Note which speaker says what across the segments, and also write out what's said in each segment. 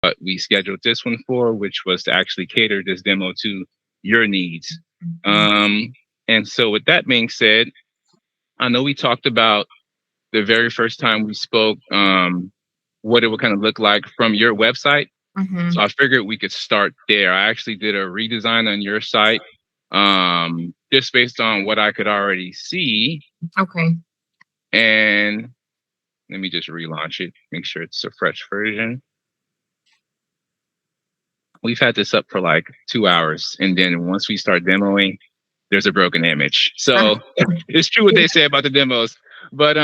Speaker 1: what we scheduled this one for, which was to actually cater this demo to your needs. And so, with that being said, I know we talked about the very first time we spoke, what it would kind of look like from your website.
Speaker 2: Mm-hmm.
Speaker 1: So I figured we could start there. I actually did a redesign on your site, just based on what I could already see.
Speaker 2: Okay.
Speaker 1: And let me just relaunch it, make sure it's a fresh version. We've had this up for like 2 hours, and then once we start demoing, there's a broken image. So it's true what they say about the demos. But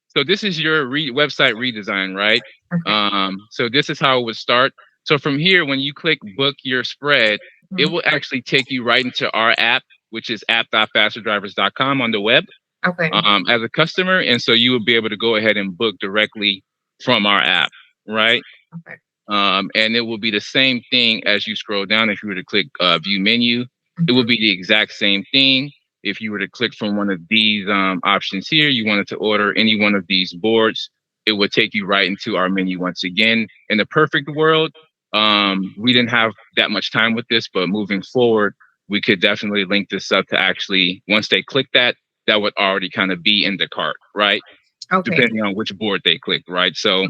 Speaker 1: so this is your website redesign, right?
Speaker 2: Okay.
Speaker 1: So this is how it would start. So from here, when you click book your spread, it will actually take you right into our app, which is app.fasterdrivers.com on the web,
Speaker 2: Okay.
Speaker 1: as a customer. And so you would be able to go ahead and book directly from our app, right?
Speaker 2: Okay.
Speaker 1: And it will be the same thing as you scroll down. If you were to click view menu, it will be the exact same thing. If you were to click from one of these options here, you wanted to order any one of these boards, it would take you right into our menu once again. In the perfect world, we didn't have that much time with this, but moving forward, we could definitely link this up to actually, once they click that, that would already kind of be in the cart, right?
Speaker 2: Okay.
Speaker 1: Depending on which board they clicked, right? So,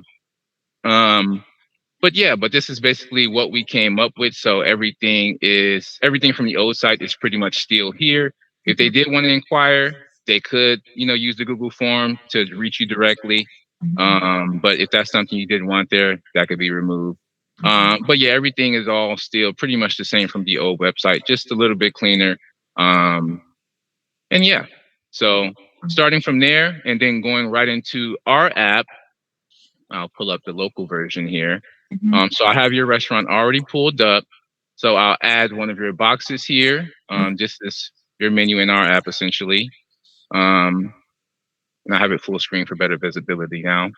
Speaker 1: um, but yeah, but this is basically what we came up with. So everything from the old site is pretty much still here. If they did want to inquire, they could, use the Google form to reach you directly. But if that's something you didn't want there, that could be removed. But yeah, everything is all still pretty much the same from the old website, just a little bit cleaner. And yeah, so starting from there and then going right into our app, I'll pull up the local version here. So I have your restaurant already pulled up. So I'll add one of your boxes here. Just as your menu in our app essentially. And I have it full screen for better visibility now.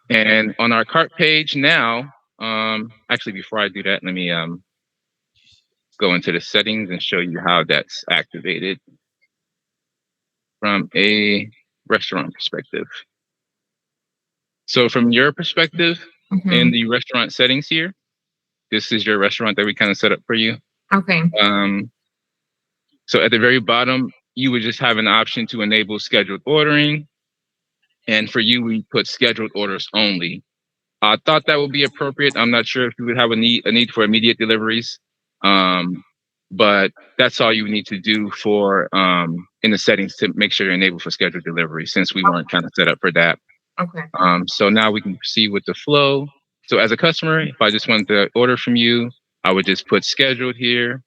Speaker 1: And on our cart page now, actually before I do that, let me go into the settings and show you how that's activated from a restaurant perspective. So from your perspective in the restaurant settings here, this is your restaurant that we kind of set up for you.
Speaker 2: Okay.
Speaker 1: Um, so at the very bottom, you would just have an option to enable scheduled ordering. And for you, we put scheduled orders only. I thought that would be appropriate. I'm not sure if you would have a need for immediate deliveries. But that's all you need to do for in the settings to make sure you're enabled for scheduled delivery, since we weren't kind of set up for that.
Speaker 2: Okay.
Speaker 1: So now we can proceed with the flow. So as a customer, if I just wanted to order from you, I would just put scheduled here,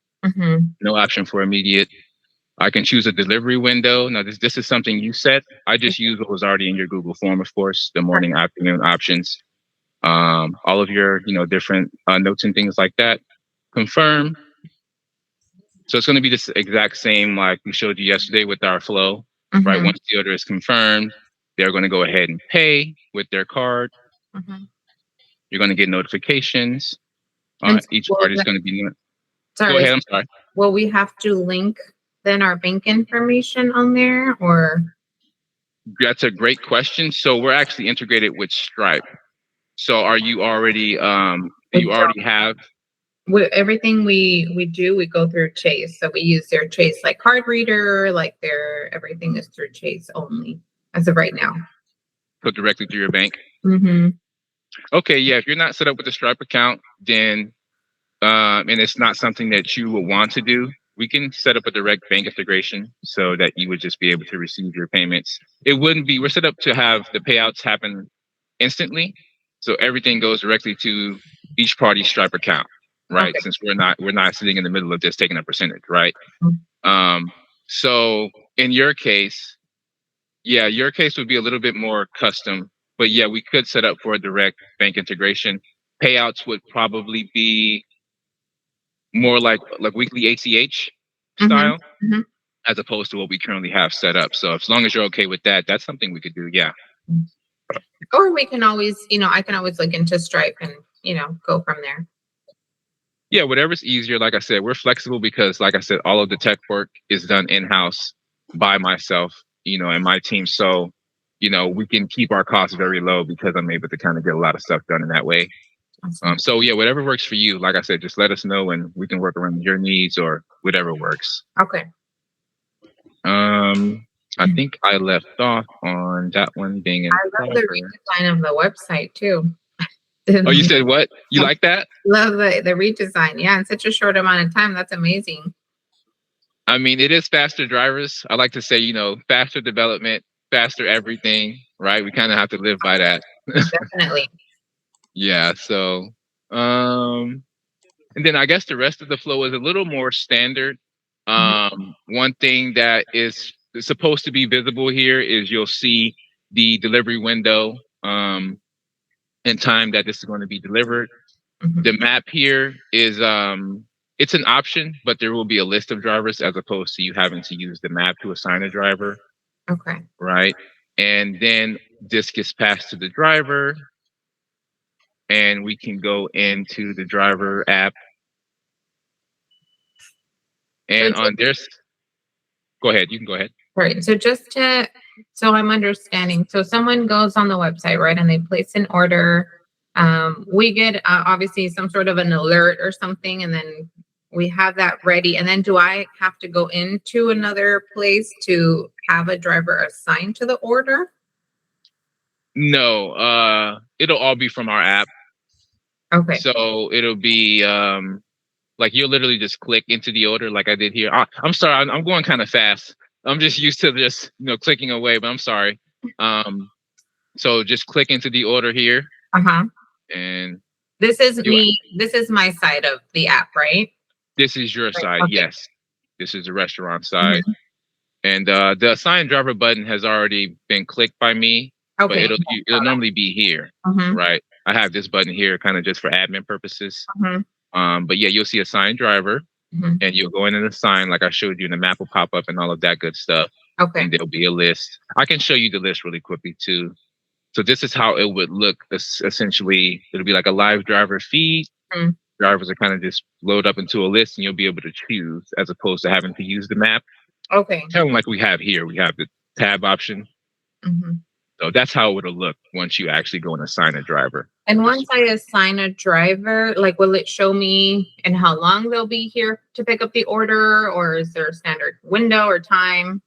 Speaker 1: no option for immediate. I can choose a delivery window. Now this is something you set. I just use what was already in your Google form, of course, the morning, afternoon options, all of your different notes and things like that. Confirm. So it's going to be this exact same like we showed you yesterday with our flow, right? Once the order is confirmed, they're going to go ahead and pay with their card. You're going to get notifications.
Speaker 2: And
Speaker 1: Each
Speaker 2: will
Speaker 1: party is
Speaker 2: the-
Speaker 1: going to be. Go
Speaker 2: sorry,
Speaker 1: ahead. I'm sorry.
Speaker 2: will we have to link then our bank information on there, or?
Speaker 1: That's a great question. So we're actually integrated with Stripe. So are you already you already have
Speaker 2: Everything we do, we go through Chase. So we use their Chase like card reader, like everything is through Chase only as of right now.
Speaker 1: go directly through your bank?
Speaker 2: Mm-hmm.
Speaker 1: Okay, yeah. If you're not set up with a Stripe account, then and it's not something that you would want to do, we can set up a direct bank integration so that you would just be able to receive your payments. It wouldn't be, we're set up to have the payouts happen instantly. So everything goes directly to each party's Stripe account, right?
Speaker 2: Okay.
Speaker 1: Since we're not sitting in the middle of just taking a percentage, right? So in your case, yeah, your case would be a little bit more custom, but yeah, we could set up for a direct bank integration. Payouts would probably be more like weekly ACH style, as opposed to what we currently have set up. So as long as you're okay with that, that's something we could do. Yeah.
Speaker 2: Or we can always, I can always look into Stripe and, go from there.
Speaker 1: Yeah, whatever's easier. Like I said, we're flexible because, like I said, all of the tech work is done in-house by myself, and my team. So, we can keep our costs very low because I'm able to kind of get a lot of stuff done in that way.
Speaker 2: Awesome.
Speaker 1: So yeah, whatever works for you. Like I said, just let us know and we can work around your needs or whatever works.
Speaker 2: Okay.
Speaker 1: I think I left off on that one being in
Speaker 2: I love the
Speaker 1: progress.
Speaker 2: redesign of the website too.
Speaker 1: Oh, you said what? You like that?
Speaker 2: Love the redesign. Yeah, in such a short amount of time. That's amazing.
Speaker 1: I mean, it is faster drivers. I like to say, faster development, faster everything, right? We kind of have to live by that.
Speaker 2: Definitely.
Speaker 1: Yeah. So, and then I guess the rest of the flow is a little more standard.
Speaker 2: Mhm.
Speaker 1: One thing that is supposed to be visible here is you'll see the delivery window and time that this is going to be delivered.
Speaker 2: Mhm.
Speaker 1: The map here is it's an option, but there will be a list of drivers as opposed to you having to use the map to assign a driver,
Speaker 2: Okay.
Speaker 1: right? And then this gets passed to the driver, and we can go into the driver app.
Speaker 2: So
Speaker 1: And on this, go ahead. You can go ahead.
Speaker 2: right. So just to so I'm understanding. So someone goes on the website, right, and they place an order. We get obviously some sort of an alert or something, and then we have that ready. And then do I have to go into another place to have a driver assigned to the order?
Speaker 1: No, it'll all be from our app.
Speaker 2: Okay.
Speaker 1: So it'll be like you'll literally just click into the order like I did here. I'm sorry, I'm going kind of fast. I'm just used to just clicking away, but I'm sorry. Um, so just click into the order here,
Speaker 2: Uh-huh.
Speaker 1: and
Speaker 2: This is
Speaker 1: you.
Speaker 2: me. This is my side of the app, right?
Speaker 1: This is your
Speaker 2: Right.
Speaker 1: side,
Speaker 2: Okay.
Speaker 1: yes. This is the restaurant side,
Speaker 2: Mhm.
Speaker 1: and the assign driver button has already been clicked by me, but
Speaker 2: Okay.
Speaker 1: it'll normally be here,
Speaker 2: Mhm.
Speaker 1: right? I have this button here, kind of just for admin purposes.
Speaker 2: Mhm.
Speaker 1: But yeah, you'll see assign driver,
Speaker 2: Mhm.
Speaker 1: and you'll go in and assign, like I showed you, and the map will pop up and all of that good stuff.
Speaker 2: Okay.
Speaker 1: And there'll be a list. I can show you the list really quickly too. So this is how it would look. Essentially, it'll be like a live driver feed.
Speaker 2: Mm.
Speaker 1: Drivers are kind of just load up into a list, and you'll be able to choose as opposed to having to use the map.
Speaker 2: Okay.
Speaker 1: Kind of like we have here. We have the tab option.
Speaker 2: Mhm.
Speaker 1: So that's how it'll look once you actually go and assign a driver.
Speaker 2: And once I assign a driver, like, will it show me and how long they'll be here to pick up the order, or is there a standard window or time?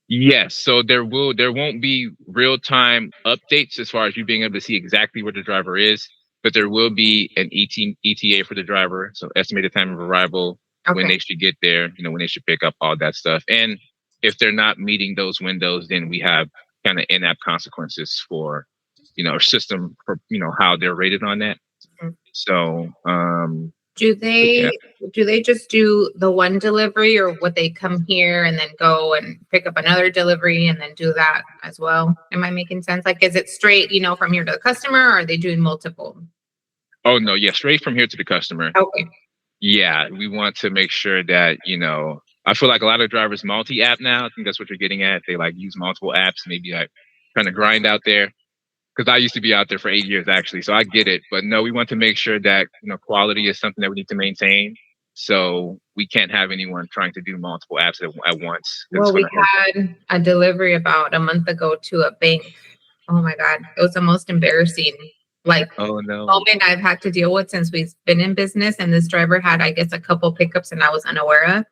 Speaker 1: Yes, so there won't be real time updates as far as you being able to see exactly where the driver is, but there will be an ETA for the driver, so estimated time of arrival, when
Speaker 2: Okay.
Speaker 1: they should get there, when they should pick up all that stuff. And if they're not meeting those windows, then we have kind of in-app consequences for, our system for how they're rated on that.
Speaker 2: Mhm.
Speaker 1: So,
Speaker 2: Do
Speaker 1: but yeah.
Speaker 2: they do they just do the one delivery, or would they come here and then go and pick up another delivery and then do that as well? Am I making sense? Like, is it straight, from here to the customer, or are they doing multiple?
Speaker 1: Oh no, yeah, straight from here to the customer.
Speaker 2: Okay.
Speaker 1: Yeah, we want to make sure that, I feel like a lot of drivers multi-app now. I think that's what you're getting at. They like use multiple apps, maybe like trying to grind out there. Because I used to be out there for 8 years actually, so I get it. But no, we want to make sure that quality is something that we need to maintain. So we can't have anyone trying to do multiple apps at once because it's
Speaker 2: Well,
Speaker 1: going
Speaker 2: we
Speaker 1: to hurt.
Speaker 2: had a delivery about a month ago to a bank. Oh my God. It was the most embarrassing, like,
Speaker 1: Oh no.
Speaker 2: moment I've had to deal with since we've been in business. And this driver had, I guess, a couple pickups and I was unaware of.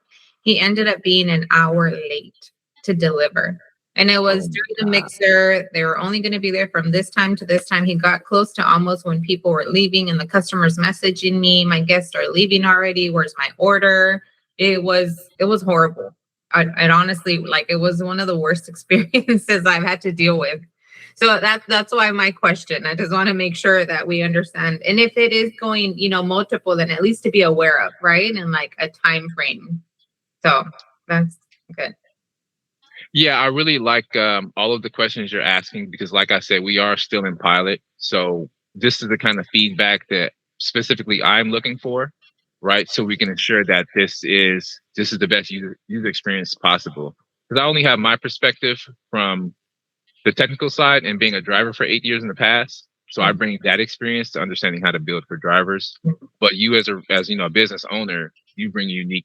Speaker 2: He ended up being an hour late to deliver. And it
Speaker 1: Oh
Speaker 2: was
Speaker 1: my
Speaker 2: during the
Speaker 1: God.
Speaker 2: mixer. They were only going to be there from this time to this time. He got close to almost when people were leaving and the customers messaging me, my guests are leaving already. Where's my order? It was horrible. And honestly, like, it was one of the worst experiences I've had to deal with. So that's why my question. I just want to make sure that we understand. And if it is going, multiple, then at least to be aware of, right? And like a time frame. So that's good.
Speaker 1: Yeah, I really like all of the questions you're asking because, like I said, we are still in pilot. So this is the kind of feedback that specifically I'm looking for, right? So we can ensure that this is the best user experience possible. Because I only have my perspective from the technical side and being a driver for 8 years in the past. So I bring that experience to understanding how to build for drivers. But you as a business owner, you bring unique,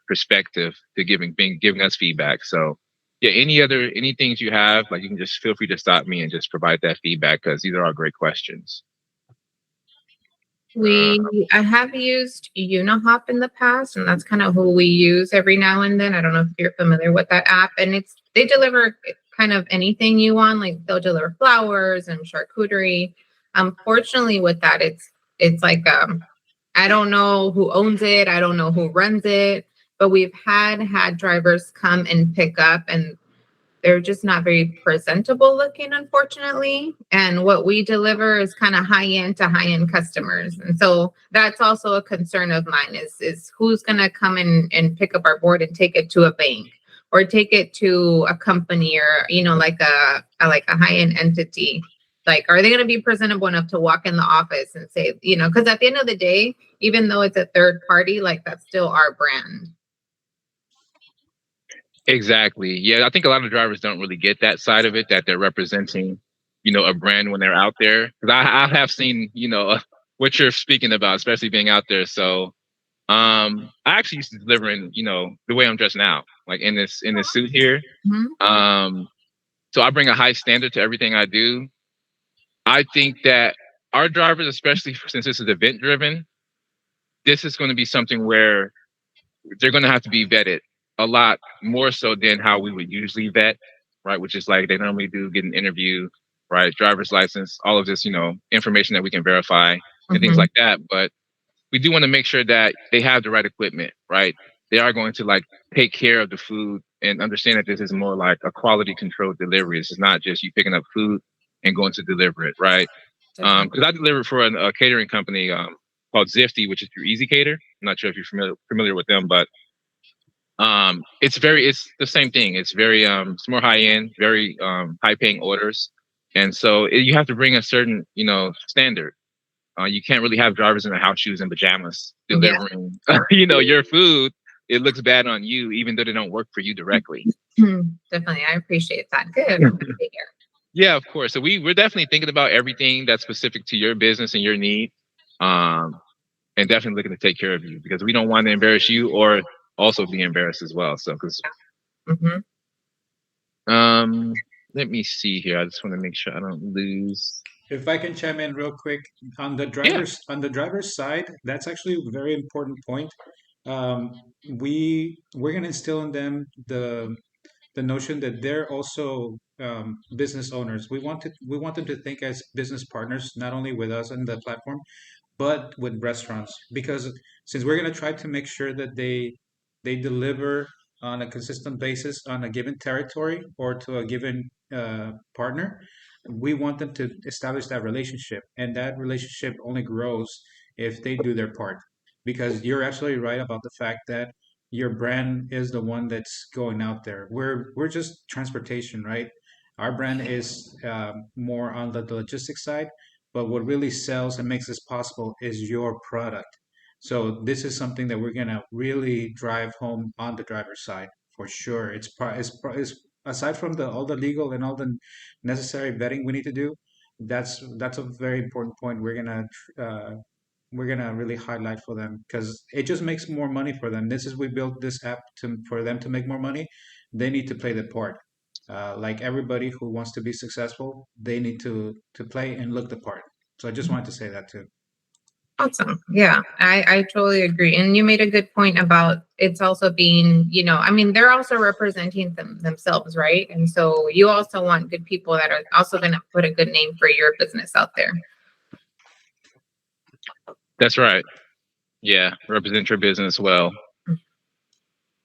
Speaker 1: perspective to giving us feedback. So yeah, any things you have, like you can just feel free to stop me and just provide that feedback because these are all great questions.
Speaker 2: I have used Unihop in the past, and that's kind of who we use every now and then. I don't know if you're familiar with that app, and they deliver kind of anything you want. Like they'll deliver flowers and charcuterie. Unfortunately, with that, it's like I don't know who owns it. I don't know who runs it, but we've had drivers come and pick up, and they're just not very presentable looking, unfortunately. And what we deliver is kind of high end to high end customers. And so that's also a concern of mine is who's going to come in and pick up our board and take it to a bank or take it to a company or, like a high end entity. Like, are they going to be presentable enough to walk in the office and say, because at the end of the day, even though it's a third party, like that's still our brand.
Speaker 1: Exactly. Yeah, I think a lot of drivers don't really get that side of it, that they're representing, a brand when they're out there. Because I have seen, what you're speaking about, especially being out there. So, I actually used to deliver in, the way I'm dressed now, like in this suit here.
Speaker 2: Mm-hmm.
Speaker 1: So I bring a high standard to everything I do. I think that our drivers, especially since this is event driven, this is going to be something where they're going to have to be vetted a lot more so than how we would usually vet, right? Which is like they normally do get an interview, right? Driver's license, all of this, information that we can verify and things
Speaker 2: Mm-hmm.
Speaker 1: like that. But we do want to make sure that they have the right equipment, right? They are going to like take care of the food and understand that this is more like a quality controlled delivery. This is not just you picking up food and going to deliver it, right? Because I delivered for a catering company called Zifty, which is through Easy Cater. I'm not sure if you're familiar with them, but it's the same thing. It's very it's more high end, very high paying orders, and so you have to bring a certain standard. You can't really have drivers in their house shoes and pajamas
Speaker 2: Yeah.
Speaker 1: delivering your food. It looks bad on you, even though they don't work for you directly.
Speaker 2: Definitely. I appreciate that. Good.
Speaker 1: Yeah, of course. So we're definitely thinking about everything that's specific to your business and your need. And definitely looking to take care of you because we don't want to embarrass you or also be embarrassed as well. So, because
Speaker 2: Mm-hmm.
Speaker 1: let me see here. I just want to make sure I don't lose.
Speaker 3: If I can chime in real quick
Speaker 1: Yeah,
Speaker 3: on the driver's side, that's actually a very important point. We're gonna instill in them the notion that they're also business owners. We want them to think as business partners, not only with us and the platform, but with restaurants. Because since we're going to try to make sure that they deliver on a consistent basis on a given territory or to a given partner, we want them to establish that relationship, and that relationship only grows if they do their part. Because you're absolutely right about the fact that your brand is the one that's going out there. We're just transportation, right? Our brand is more on the logistics side, but what really sells and makes this possible is your product. So this is something that we're gonna really drive home on the driver's side for sure. It's aside from the all the legal and all the necessary vetting we need to do. That's a very important point. Uh, we're gonna really highlight for them because it just makes more money for them. This is we built this app to for them to make more money. They need to play the part. Like everybody who wants to be successful, they need to play and look the part. So I just wanted to say that too.
Speaker 2: Awesome. Yeah, I totally agree. And you made a good point about it's also being, I mean, they're also representing themselves, right? And so you also want good people that are also going to put a good name for your business out there.
Speaker 1: that's right. Yeah, represent your business well.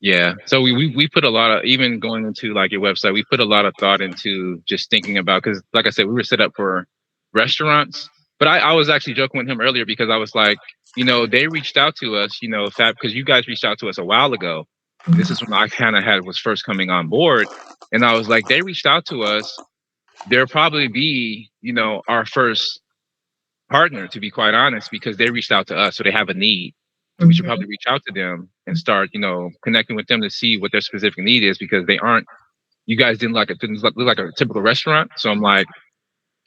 Speaker 1: Yeah. So we put a lot of, even going into like your website, we put a lot of thought into just thinking about, because like I said, we were set up for restaurants. But I was actually joking with him earlier because I was like, they reached out to us, Fab, because you guys reached out to us a while ago. This is when I kind of was first coming on board. And I was like, they reached out to us. They'll probably be, our first partner, to be quite honest, because they reached out to us. So they have a need. So we should
Speaker 2: Mhm.
Speaker 1: probably reach out to them and start, connecting with them to see what their specific need is, because they aren't. You guys didn't look like a typical restaurant. So I'm like,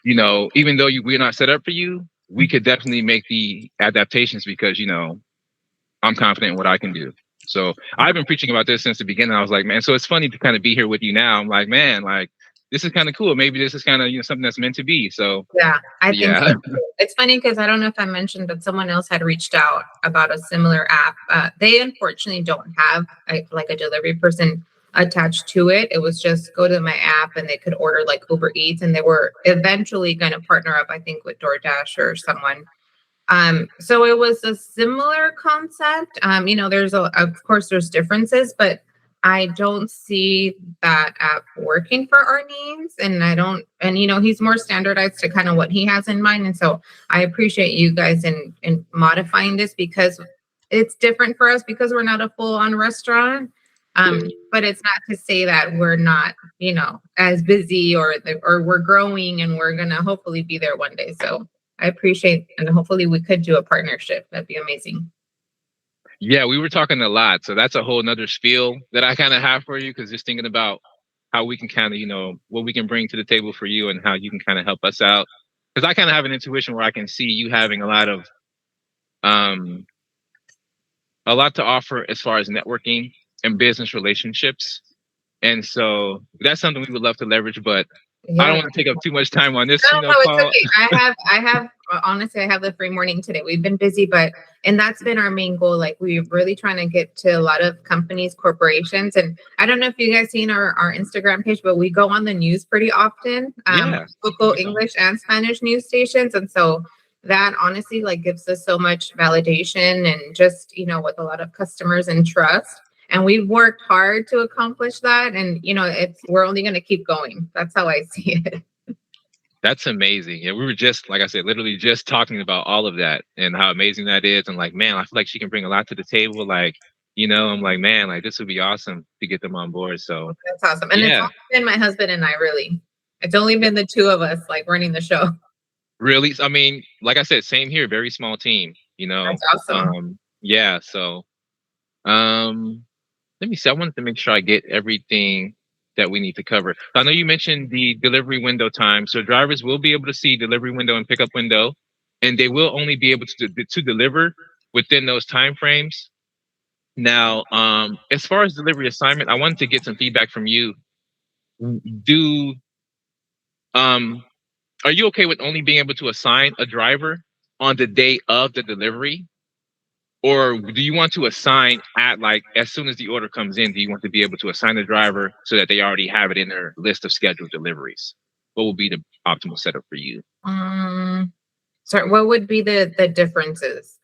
Speaker 1: even though we're not set up for you, we could definitely make the adaptations because I'm confident in what I can do. So I've been preaching about this since the beginning. I was like, man, so it's funny to kind of be here with you now. I'm like, man, like this is kind of cool. Maybe this is kind of something that's meant to be. So
Speaker 2: Yeah, I think
Speaker 1: yeah.
Speaker 2: so too. It's funny because I don't know if I mentioned, but someone else had reached out about a similar app. They unfortunately don't have like a delivery person attached to it. It was just go to my app and they could order like Uber Eats, and they were eventually going to partner up, I think, with DoorDash or someone. So it was a similar concept. There's of course there's differences, but I don't see that app working for our needs. And I don't, and he's more standardized to kind of what he has in mind. And so I appreciate you guys in modifying this because it's different for us because we're not a full on restaurant. But it's not to say that we're not, as busy or we're growing and we're gonna hopefully be there one day. So I appreciate, and hopefully we could do a partnership. That'd be amazing.
Speaker 1: Yeah, we were talking a lot. So that's a whole nother spiel that I kind of have for you, because just thinking about how we can kind of, what we can bring to the table for you and how you can kind of help us out. Because I kind of have an intuition where I can see you having a lot to offer as far as networking and business relationships. And so that's something we would love to leverage, but I don't
Speaker 2: Yeah.
Speaker 1: want to take up too much time on this,
Speaker 2: No, it's
Speaker 1: call.
Speaker 2: okay. I have honestly, I have the free morning today. We've been busy, and that's been our main goal. Like we're really trying to get to a lot of companies, corporations, and I don't know if you guys seen our Instagram page, but we go on the news pretty often.
Speaker 1: Yeah.
Speaker 2: Local English and Spanish news stations, and so that honestly like gives us so much validation and just with a lot of customers and trust. And we've worked hard to accomplish that, and we're only going to keep going. That's how I see it.
Speaker 1: That's amazing. Yeah, we were just, like I said, literally just talking about all of that and how amazing that is. And like, man, I feel like she can bring a lot to the table. Like, I'm like, man, like this would be awesome to get them on board. So
Speaker 2: that's awesome. And it's
Speaker 1: yeah,
Speaker 2: only been my husband and I, really. It's only been the two of us like running the show.
Speaker 1: really. I mean, like I said, same here, very small team,
Speaker 2: That's awesome.
Speaker 1: Yeah. So let me see. I wanted to make sure I get everything that we need to cover. I know you mentioned the delivery window time. So drivers will be able to see delivery window and pickup window, and they will only be able to deliver within those time frames. Now, as far as delivery assignment, I wanted to get some feedback from you. Do Are you okay with only being able to assign a driver on the day of the delivery? Or do you want to assign at like as soon as the order comes in? Do you want to be able to assign the driver so that they already have it in their list of scheduled deliveries? What will be the optimal setup for you?
Speaker 2: Sorry, what would be the differences?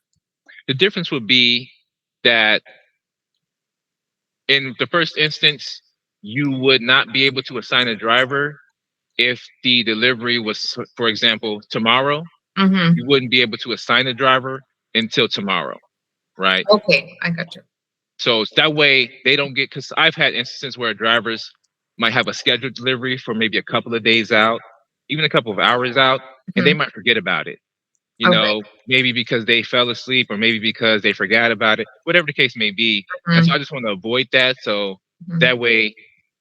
Speaker 1: The difference would be that in the first instance, you would not be able to assign a driver if the delivery was, for example, tomorrow.
Speaker 2: Mm-hmm.
Speaker 1: You wouldn't be able to assign a driver until tomorrow, right?
Speaker 2: Okay, I got you.
Speaker 1: So that way they don't get, because I've had instances where drivers might have a scheduled delivery for maybe a couple of days out, even a couple of hours out, and they might forget about it.
Speaker 2: Okay.
Speaker 1: Maybe because they fell asleep or maybe because they forgot about it, whatever the case may be. And so I just want to avoid that. So that way,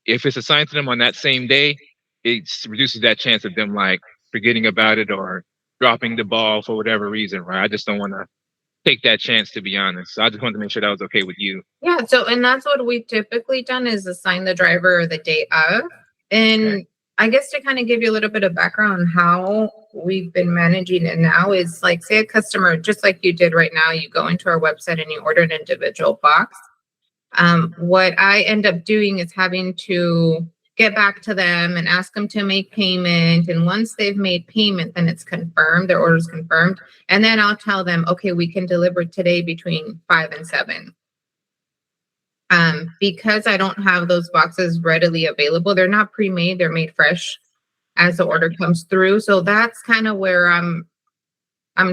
Speaker 1: if it's assigned to them on that same day, it reduces that chance of them like forgetting about it or dropping the ball for whatever reason, right? I just don't want to take that chance, to be honest. So I just wanted to make sure that was okay with you.
Speaker 2: Yeah, so and that's what we've typically done is assign the driver the day of. And
Speaker 1: Okay.
Speaker 2: I guess to kind of give you a little bit of background on how we've been managing it now is like say a customer, just like you did right now, you go into our website and you order an individual box. What I end up doing is having to get back to them and ask them to make payment. And once they've made payment, then it's confirmed, their order's confirmed. And then I'll tell them, okay, we can deliver today between 5 and 7. Because I don't have those boxes readily available, they're not pre-made, they're made fresh as the order comes through. So that's kind of where I'm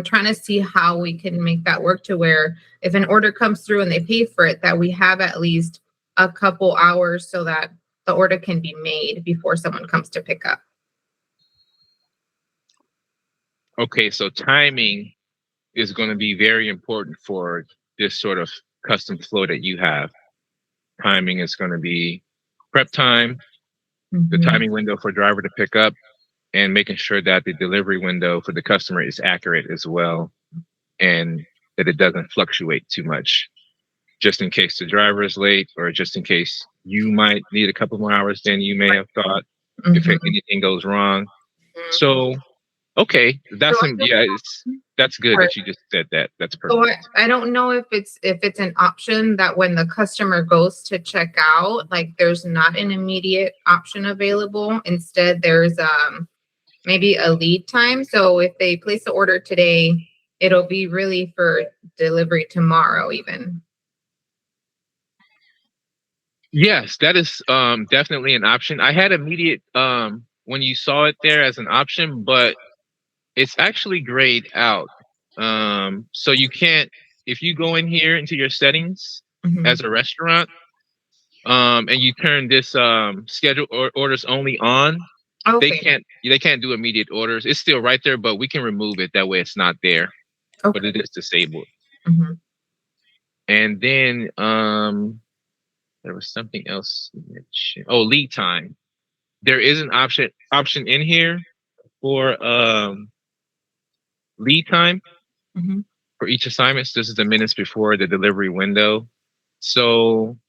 Speaker 2: trying to see how we can make that work to where if an order comes through and they pay for it, that we have at least a couple hours so that the order can be made before someone comes to pick up.
Speaker 1: Okay, so timing is going to be very important for this sort of custom flow that you have. Timing is going to be prep time, the timing window for driver to pick up, and making sure that the delivery window for the customer is accurate as well, and that it doesn't fluctuate too much, just in case the driver is late or just in case you might need a couple more hours than you may have thought. if
Speaker 2: Mhm.
Speaker 1: anything goes wrong.
Speaker 2: Mhm.
Speaker 1: So okay,
Speaker 2: So I
Speaker 1: that's good
Speaker 2: don't
Speaker 1: that you just said that. That's
Speaker 2: so
Speaker 1: perfect.
Speaker 2: I don't know if it's an option that when the customer goes to check out, like there's not an immediate option available. Instead, there's maybe a lead time. So if they place the order today, it'll be really for delivery tomorrow even.
Speaker 1: Yes, that is definitely an option. I had immediate when you saw it there as an option, but it's actually grayed out. So you can't if you go in here into your settings
Speaker 2: Mhm.
Speaker 1: as a restaurant, and you turn this schedule or orders only on,
Speaker 2: Okay.
Speaker 1: they can't do immediate orders. It's still right there, but we can remove it. That way it's not there, but
Speaker 2: Okay.
Speaker 1: it is disabled.
Speaker 2: Mhm.
Speaker 1: And then there was something else you mentioned. Oh, lead time. There is an option in here for lead time
Speaker 2: Mhm.
Speaker 1: for each assignment. So this is the minutes before the delivery window. So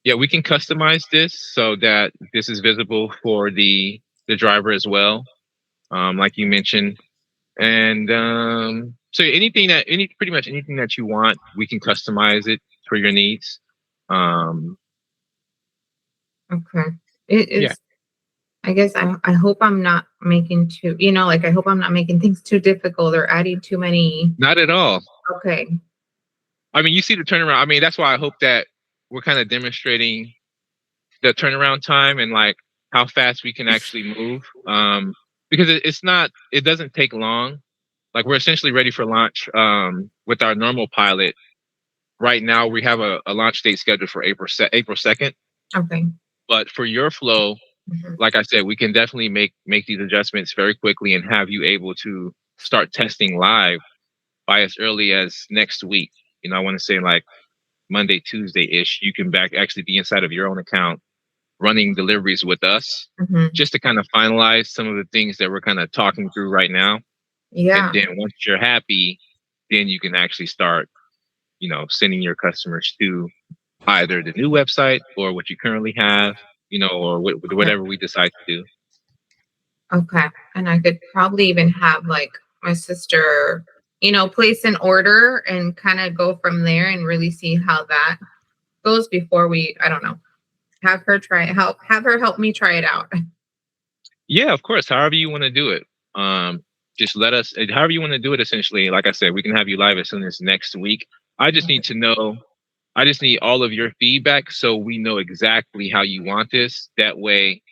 Speaker 1: yeah, we can customize this so that this is visible for the driver as well, like you mentioned. And so pretty much anything that you want, we can customize it for your needs. Um,
Speaker 2: Okay. It
Speaker 1: yeah,
Speaker 2: is I guess I hope I'm not making too, like I hope I'm not making things too difficult or adding too many.
Speaker 1: not at all.
Speaker 2: Okay.
Speaker 1: I mean, you see the turnaround. I mean, that's why I hope that we're kind of demonstrating the turnaround time and like how fast we can actually move. Because it doesn't take long. Like we're essentially ready for launch with our normal pilot. Right now, we have a launch date scheduled for April 2nd.
Speaker 2: Okay.
Speaker 1: But for your flow,
Speaker 2: Mhm.
Speaker 1: like I said, we can definitely make these adjustments very quickly and have you able to start testing live by as early as next week. I want to say like Monday, Tuesday ish. You can actually be inside of your own account running deliveries with us
Speaker 2: Mhm.
Speaker 1: just to kind of finalize some of the things that we're kind of talking through right now. And
Speaker 2: Yeah.
Speaker 1: then once you're happy, then you can actually start, sending your customers to either the new website or what you currently have, or
Speaker 2: Okay.
Speaker 1: whatever we decide to do.
Speaker 2: Okay. And I could probably even have like my sister, place an order and kind of go from there and really see how that goes before I don't know, have her help me try it out.
Speaker 1: Yeah, of course. However you want to do it. Just let us, however you want to do it, essentially. Like I said, we can have you live as soon as next week. I just need to know, I just need all of your feedback so we know exactly how you want this. That way,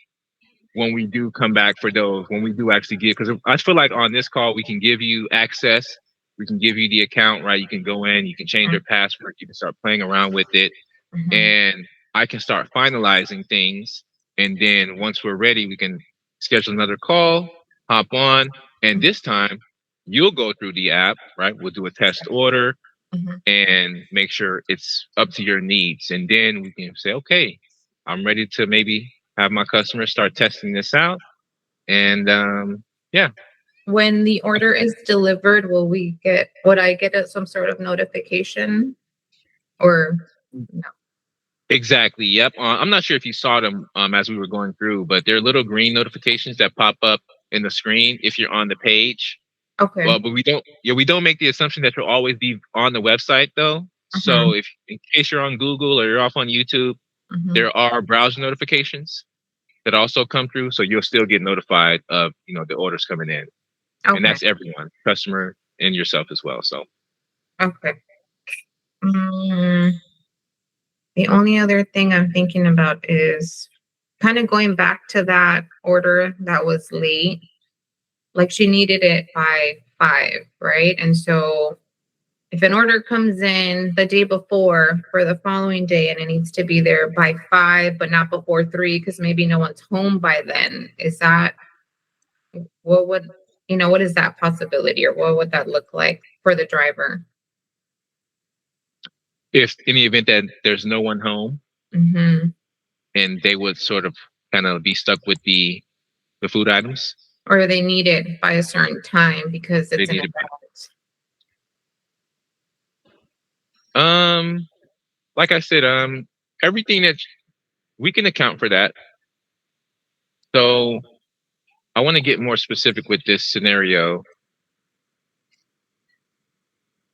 Speaker 1: when we do come back for those, when we do actually give, because I feel like on this call, we can give you access. We can give you the account, right? You can go in, you can change your password, you can start playing around with it,
Speaker 2: Mhm.
Speaker 1: and I can start finalizing things. And then once we're ready, we can schedule another call, hop on, and this time you'll go through the app, right? We'll do a test order
Speaker 2: Mhm.
Speaker 1: and make sure it's up to your needs. And then we can say, okay, I'm ready to maybe have my customers start testing this out. And yeah,
Speaker 2: When the order is delivered, would I get some sort of notification or no?
Speaker 1: exactly. Yep. I'm not sure if you saw them as we were going through, but they're little green notifications that pop up in the screen if you're on the page.
Speaker 2: Okay.
Speaker 1: Well, but we don't make the assumption that you'll always be on the website though. So
Speaker 2: Mhm.
Speaker 1: if in case you're on Google or you're off on YouTube,
Speaker 2: Mhm.
Speaker 1: there are browser notifications that also come through. So you'll still get notified of, the orders coming in. And
Speaker 2: Okay.
Speaker 1: that's everyone, customer and yourself as well. So
Speaker 2: Okay. Mm, the only other thing I'm thinking about is kind of going back to that order that was late. Like she needed it by 5, right? And so if an order comes in the day before for the following day and it needs to be there by 5, but not before 3, because maybe no one's home by then, what would, what is that possibility or what would that look like for the driver?
Speaker 1: if in the event that there's no one home
Speaker 2: Hmm.
Speaker 1: and they would sort of kind of be stuck with the food items,
Speaker 2: Or they need it by a certain time because
Speaker 1: they
Speaker 2: it's an
Speaker 1: need
Speaker 2: event.
Speaker 1: to, like I said, everything that we can account for that. So I want to get more specific with this scenario.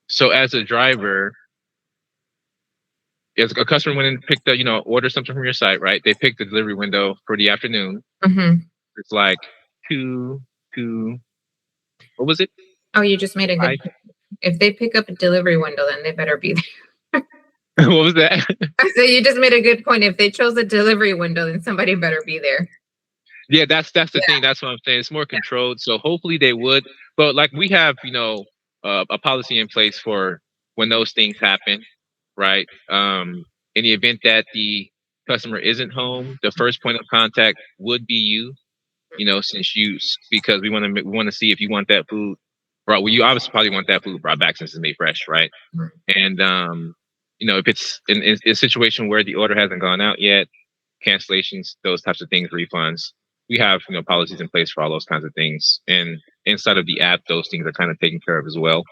Speaker 1: So as a driver, if a customer went and picked up, order something from your site, right? They picked the delivery window for the afternoon. It's like two, what was it?
Speaker 2: Oh, you just made a good point. If they pick up a delivery window, then they better be there.
Speaker 1: What was that?
Speaker 2: So you just made a good point. If they chose a delivery window, then somebody better be there.
Speaker 1: Yeah, that's the thing. That's what I'm saying. It's more controlled. So hopefully they would. But like we have, a policy in place for when those things happen, right? In the event that the customer isn't home, the first point of contact would be you. Because we want to see if you want that food brought. Well, you obviously probably want that food brought back since it's made fresh, right? And if it's in a situation where the order hasn't gone out yet, cancellations, those types of things, refunds. We have policies in place for all those kinds of things, and inside of the app, those things are kind of taken care of as well.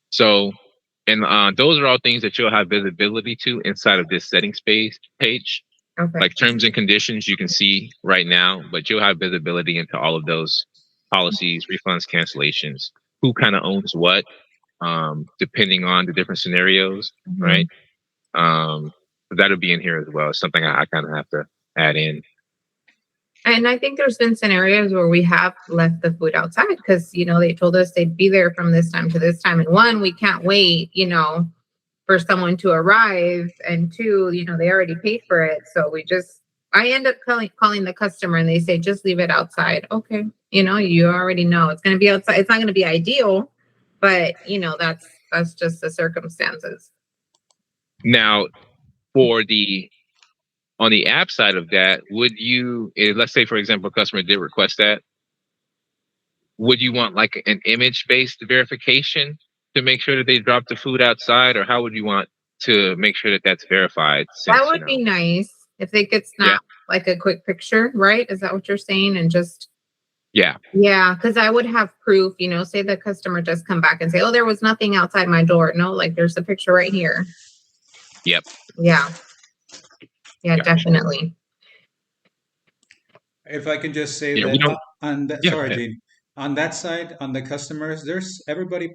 Speaker 1: So, and those are all things that you'll have visibility to inside of this settings page.
Speaker 2: Okay.
Speaker 1: Like terms and conditions, you can see right now, but you'll have visibility into all of those policies, refunds, cancellations, who kind of owns what, depending on the different scenarios, right? That'll be in here as well. It's something I kind of have to add in.
Speaker 2: And I think there's been scenarios where we have left the food outside because, they told us they'd be there from this time to this time. And one, we can't wait, for someone to arrive. And two, they already paid for it. So I end up calling the customer and they say, just leave it outside. Okay. You already know it's going to be outside. It's not going to be ideal, but that's just the circumstances.
Speaker 1: Now, on the app side of that, would you, let's say, for example, a customer did request that, would you want like an image-based verification to make sure that they drop the food outside, or how would you want to make sure that that's verified?
Speaker 2: That would be nice if they could snap like a quick picture, right? Is that what you're saying? And just
Speaker 1: yeah,
Speaker 2: because I would have proof. Say the customer just come back and say, "Oh, there was nothing outside my door." No, like there's a picture right here.
Speaker 1: Yep.
Speaker 2: Yeah, gotcha. Definitely.
Speaker 3: If I can just say that on that, sorry,
Speaker 1: ahead.
Speaker 3: Gene, on that side, on the customers, everybody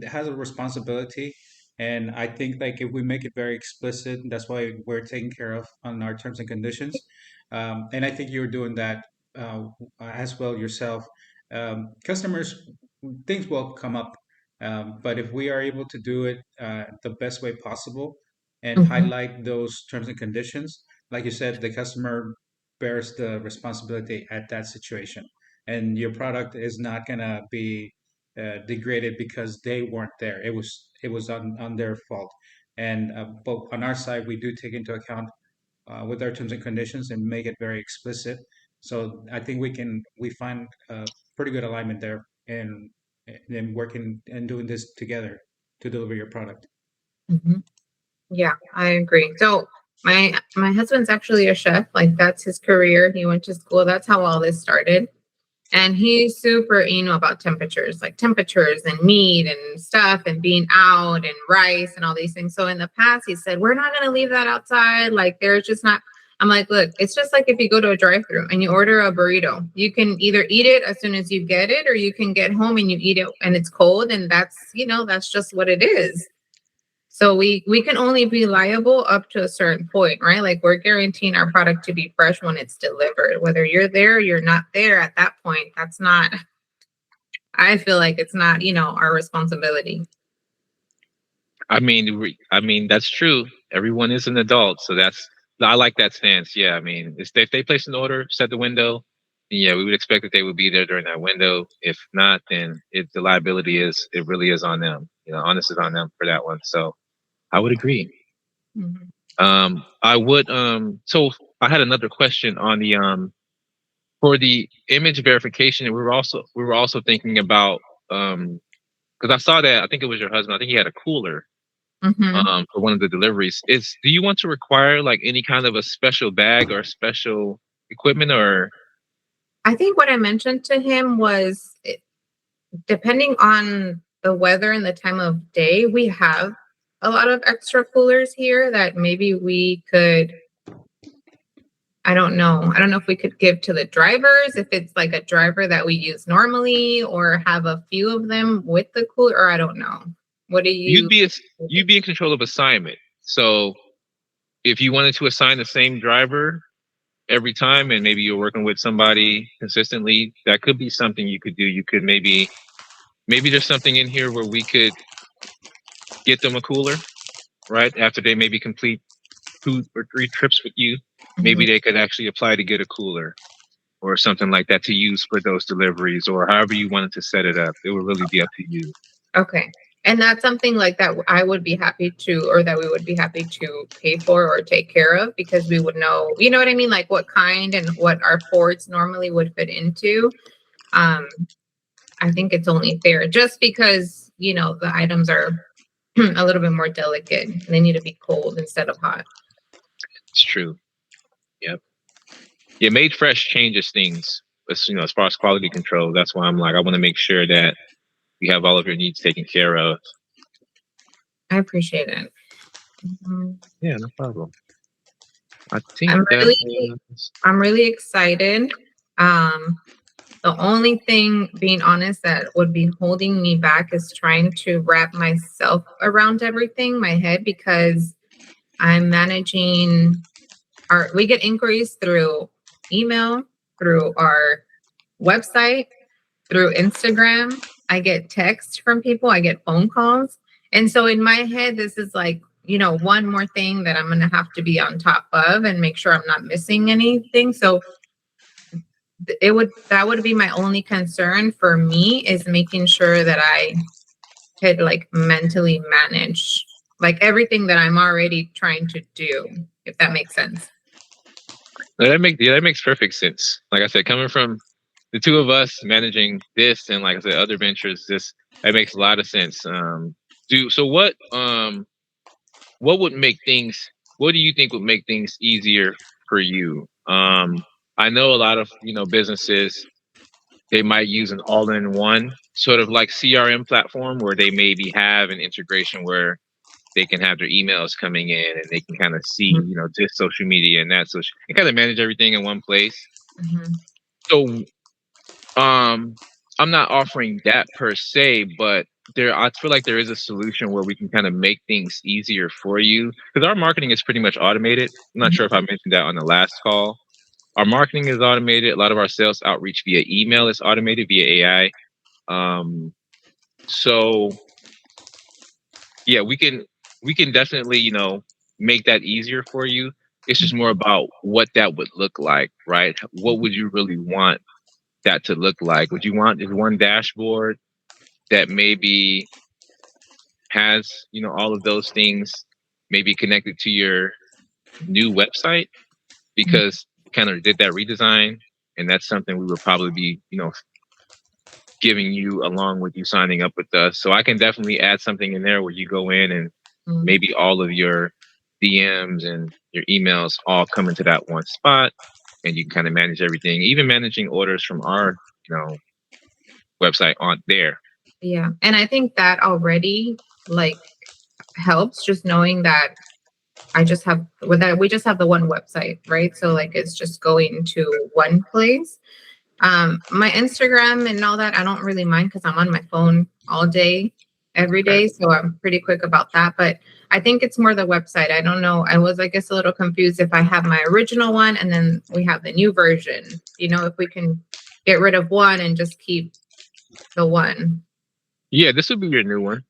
Speaker 3: has a responsibility, and I think like if we make it very explicit, that's why we're taken care of on our terms and conditions, and I think you're doing that as well yourself. Customers, things will come up, but if we are able to do it the best way possible and highlight those terms and conditions, like you said, the customer bears the responsibility at that situation, and your product is not gonna be degraded because they weren't there. It was on their fault, and but on our side, we do take into account with our terms and conditions and make it very explicit. So I think we find pretty good alignment there, and working and doing this together to deliver your product.
Speaker 2: Yeah, I agree. So my husband's actually a chef. Like that's his career. He went to school. That's how all this started. And he's super about temperatures, like temperatures and meat and stuff and being out and rice and all these things. So in the past, he said, we're not going to leave that outside. Like there's just not. I'm like, look, it's just like if you go to a drive-through and you order a burrito, you can either eat it as soon as you get it, or you can get home and you eat it and it's cold. And that's just what it is. So we can only be liable up to a certain point, right? Like we're guaranteeing our product to be fresh when it's delivered. Whether you're there or you're not there at that point, I feel like it's not, our responsibility.
Speaker 1: I mean that's true. Everyone is an adult, so I like that stance. Yeah, I mean, if they place an order, set the window, yeah, we would expect that they would be there during that window. If not, then the liability it really is on them. Onus is on them for that one. So I would agree. I would so I had another question on the for the image verification. We were also thinking about because I saw that, I think it was your husband, I think he had a cooler for one of the deliveries. Do you want to require like any kind of a special bag or special equipment? Or
Speaker 2: I think what I mentioned to him was depending on the weather and the time of day, we have a lot of extra coolers here that maybe we could I don't know. I don't know if we could give to the drivers, if it's like a driver that we use normally, or have a few of them with the cooler, or I don't know. What do you?
Speaker 1: You'd be in control of assignment. So if you wanted to assign the same driver every time, and maybe you're working with somebody consistently, that could be something you could do. You could maybe there's something in here where we could get them a cooler, right? After they maybe complete 2 or 3 trips with you, maybe they could actually apply to get a cooler or something like that to use for those deliveries, or however you wanted to set it up. It would really be up to you.
Speaker 2: Okay. And that's something like that I would be happy to, or that we would be happy to pay for or take care of, because we would know, you know what I mean? Like what kind and what our Fords normally would fit into. I think it's only fair, just because, the items are a little bit more delicate. They need to be cold instead of hot.
Speaker 1: It's true. Yep. Yeah, Made Fresh changes things, as far as quality control. That's why I'm like, I want to make sure that you have all of your needs taken care of.
Speaker 2: I appreciate it.
Speaker 1: Yeah, no problem. I think
Speaker 2: I'm really excited. The only thing, being honest, that would be holding me back is trying to wrap myself around everything, my head, because I'm managing we get inquiries through email, through our website, through Instagram. I get texts from people, I get phone calls. And so in my head, this is like, one more thing that I'm going to have to be on top of and make sure I'm not missing anything. So that would be my only concern for me, is making sure that I could like mentally manage like everything that I'm already trying to do, if that makes sense.
Speaker 1: That makes perfect sense. Like I said, coming from the two of us managing this and, like I said, other ventures, that makes a lot of sense. What do you think would make things easier for you? I know a lot of businesses, they might use an all-in-one sort of like CRM platform, where they maybe have an integration where they can have their emails coming in, and they can kind of see, this social media and that social, and kind of manage everything in one place. So, I'm not offering that per se, but I feel like there is a solution where we can kind of make things easier for you, because our marketing is pretty much automated. I'm not sure if I mentioned that on the last call. Our marketing is automated. A lot of our sales outreach via email is automated via AI. So yeah, we can definitely, make that easier for you. It's just more about what that would look like, right? What would you really want that to look like? Would you want just one dashboard that maybe has, all of those things maybe connected to your new website? Because we kind of did that redesign, and that's something we would probably be, giving you along with you signing up with us. So I can definitely add something in there where you go in and maybe all of your DMs and your emails all come into that one spot, and you can kind of manage everything, even managing orders from our, website on there.
Speaker 2: Yeah. And I think that already like helps, just knowing that we just have the one website, right? So like it's just going to one place. My Instagram and all that, I don't really mind, because I'm on my phone all day, every day. So I'm pretty quick about that. But I think it's more the website. I don't know. I was, I guess, a little confused if I have my original one and then we have the new version. If we can get rid of one and just keep the one.
Speaker 1: Yeah, this would be your new one.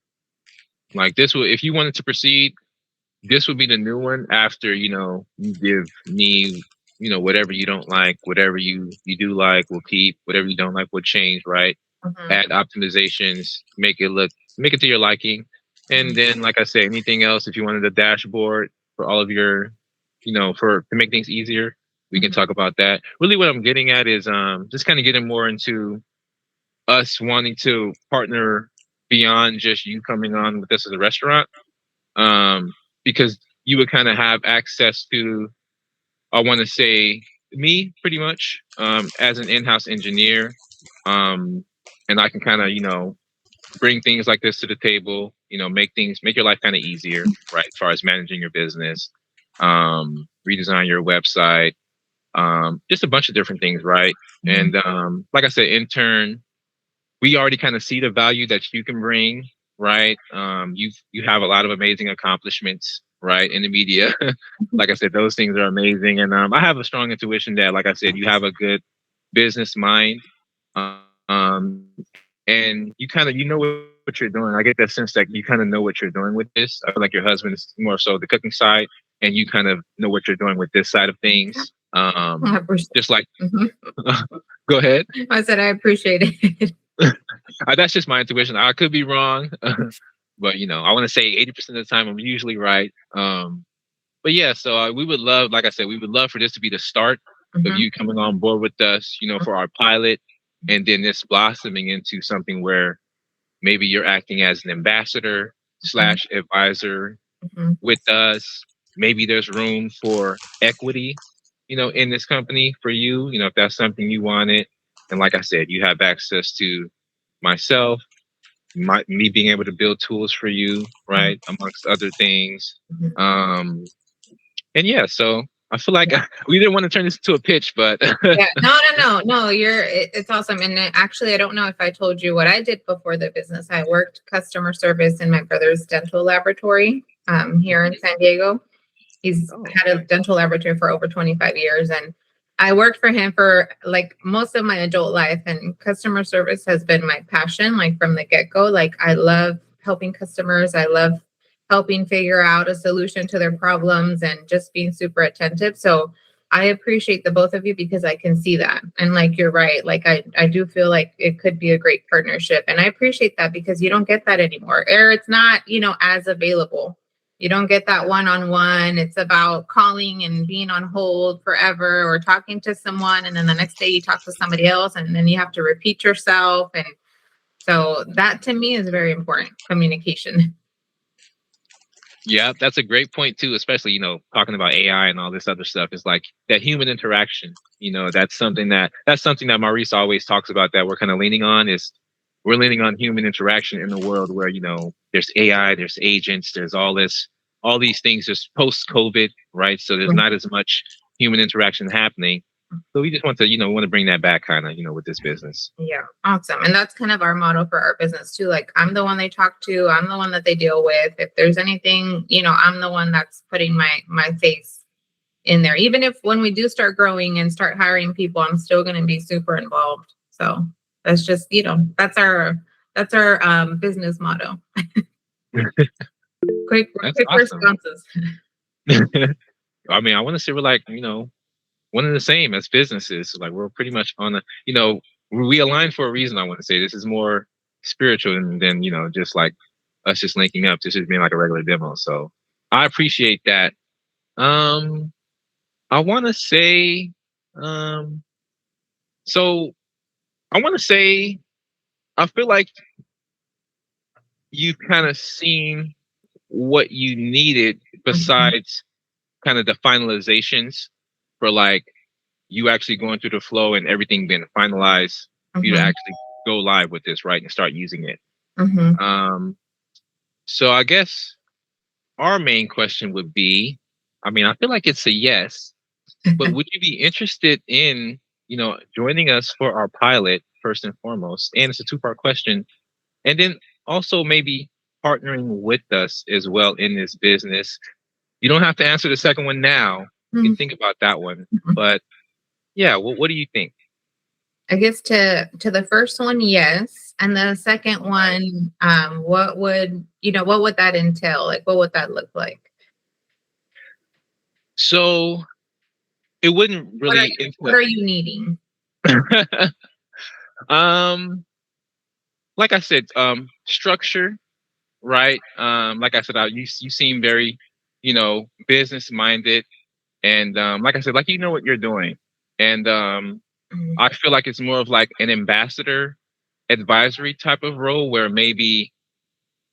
Speaker 1: Like this would, if you wanted to proceed, this would be the new one after, you give me, whatever you don't like, whatever you do like, we'll keep, whatever you don't like, we'll change, right? Add optimizations, make it to your liking. And then, like I said, anything else, if you wanted a dashboard for all of your, to make things easier, we can talk about that. Really what I'm getting at is just kind of getting more into us wanting to partner beyond just you coming on with us as a restaurant. Because you would kind of have access to, I want to say, me pretty much, as an in-house engineer. And I can kind of, bring things like this to the table, make your life kind of easier, right? As far as managing your business, redesign your website, just a bunch of different things, right? And like I said, in turn, we already kind of see the value that you can bring, right? You have a lot of amazing accomplishments, right, in the media. Like I said, those things are amazing, and I have a strong intuition that, like I said, you have a good business mind, um, and you know what you're doing. I get that sense that you kind of know what you're doing with this. I feel like your husband is more so the cooking side, and you kind of know what you're doing with this side of things.
Speaker 2: I appreciate
Speaker 1: Just like,
Speaker 2: Mhm.
Speaker 1: go ahead.
Speaker 2: I said I appreciate it.
Speaker 1: That's just my intuition. I could be wrong, but I want to say 80% of the time I'm usually right. But yeah, so we would love, like I said, we would love for this to be the start of
Speaker 2: Mhm.
Speaker 1: you coming on board with us, for our pilot, and then this blossoming into something where maybe you're acting as an ambassador
Speaker 2: Mhm.
Speaker 1: slash advisor
Speaker 2: Mhm.
Speaker 1: with us. Maybe there's room for equity, in this company for you, if that's something you wanted. And like I said, you have access to myself, me being able to build tools for you, right, amongst other things.
Speaker 2: Mhm.
Speaker 1: Um, and yeah, so I feel like we didn't want to turn this into a pitch, but
Speaker 2: Yeah, no. It's awesome. And actually, I don't know if I told you what I did before the business. I worked customer service in my brother's dental laboratory here in San Diego. He's
Speaker 1: oh,
Speaker 2: had a dental laboratory for over 25 years. And I worked for him for like most of my adult life. And customer service has been my passion, like from the get go. Like, I love helping customers. I love helping figure out a solution to their problems and just being super attentive. So I appreciate the both of you because I can see that. And like, you're right. Like, I do feel like it could be a great partnership. And I appreciate that because you don't get that anymore. Or it's not, as available. You don't get that one-on-one. It's about calling and being on hold forever or talking to someone. And then the next day you talk to somebody else and then you have to repeat yourself. And so that to me is very important, communication.
Speaker 1: yeah, that's a great point too, especially, talking about AI and all this other stuff is like that human interaction. That's something that Maurice always talks about that we're kind of leaning on is we're leaning on human interaction in a world where, there's AI, there's agents, there's all these things just post COVID, right? So there's not as much human interaction happening. So we just want to bring that back kind of, with this business.
Speaker 2: Yeah, awesome. And that's kind of our motto for our business too. Like, I'm the one they talk to, I'm the one that they deal with. If there's anything, I'm the one that's putting my face in there. Even if when we do start growing and start hiring people, I'm still going to be super involved. So that's just, that's our business motto. Quick
Speaker 1: That's
Speaker 2: quick
Speaker 1: awesome.
Speaker 2: responses.
Speaker 1: I mean, I want to say we're like, one and the same as businesses. Like we're pretty much on we align for a reason. I want to say this is more spiritual than just like us just linking up. This is being like a regular demo. So I appreciate that. Um, I want to say, um, so I want to say, I feel like you've kind of seen what you needed
Speaker 2: Mhm.
Speaker 1: besides kind of the finalizations for like you actually going through the flow and everything being finalized for you to
Speaker 2: Mhm.
Speaker 1: actually go live with this, right, and start using it.
Speaker 2: Mhm.
Speaker 1: Um, so I guess our main question would be, I mean, I feel like it's a yes, but would you be interested in, joining us for our pilot first and foremost? And it's a two-part question. And then also maybe partnering with us as well in this business. You don't have to answer the second one now. You can
Speaker 2: Mhm.
Speaker 1: think about that one. But yeah, what do you think?
Speaker 2: I guess to the first one, yes. And the second
Speaker 1: Right.
Speaker 2: one, what would that entail? Like, what would that look like?
Speaker 1: So it wouldn't
Speaker 2: What are
Speaker 1: really
Speaker 2: what
Speaker 1: into
Speaker 2: are you needing?
Speaker 1: um like I said, structure, right? Like I said, you seem very, business minded, and like I said, like you know what you're doing, and
Speaker 2: Mhm.
Speaker 1: I feel like it's more of like an ambassador advisory type of role where maybe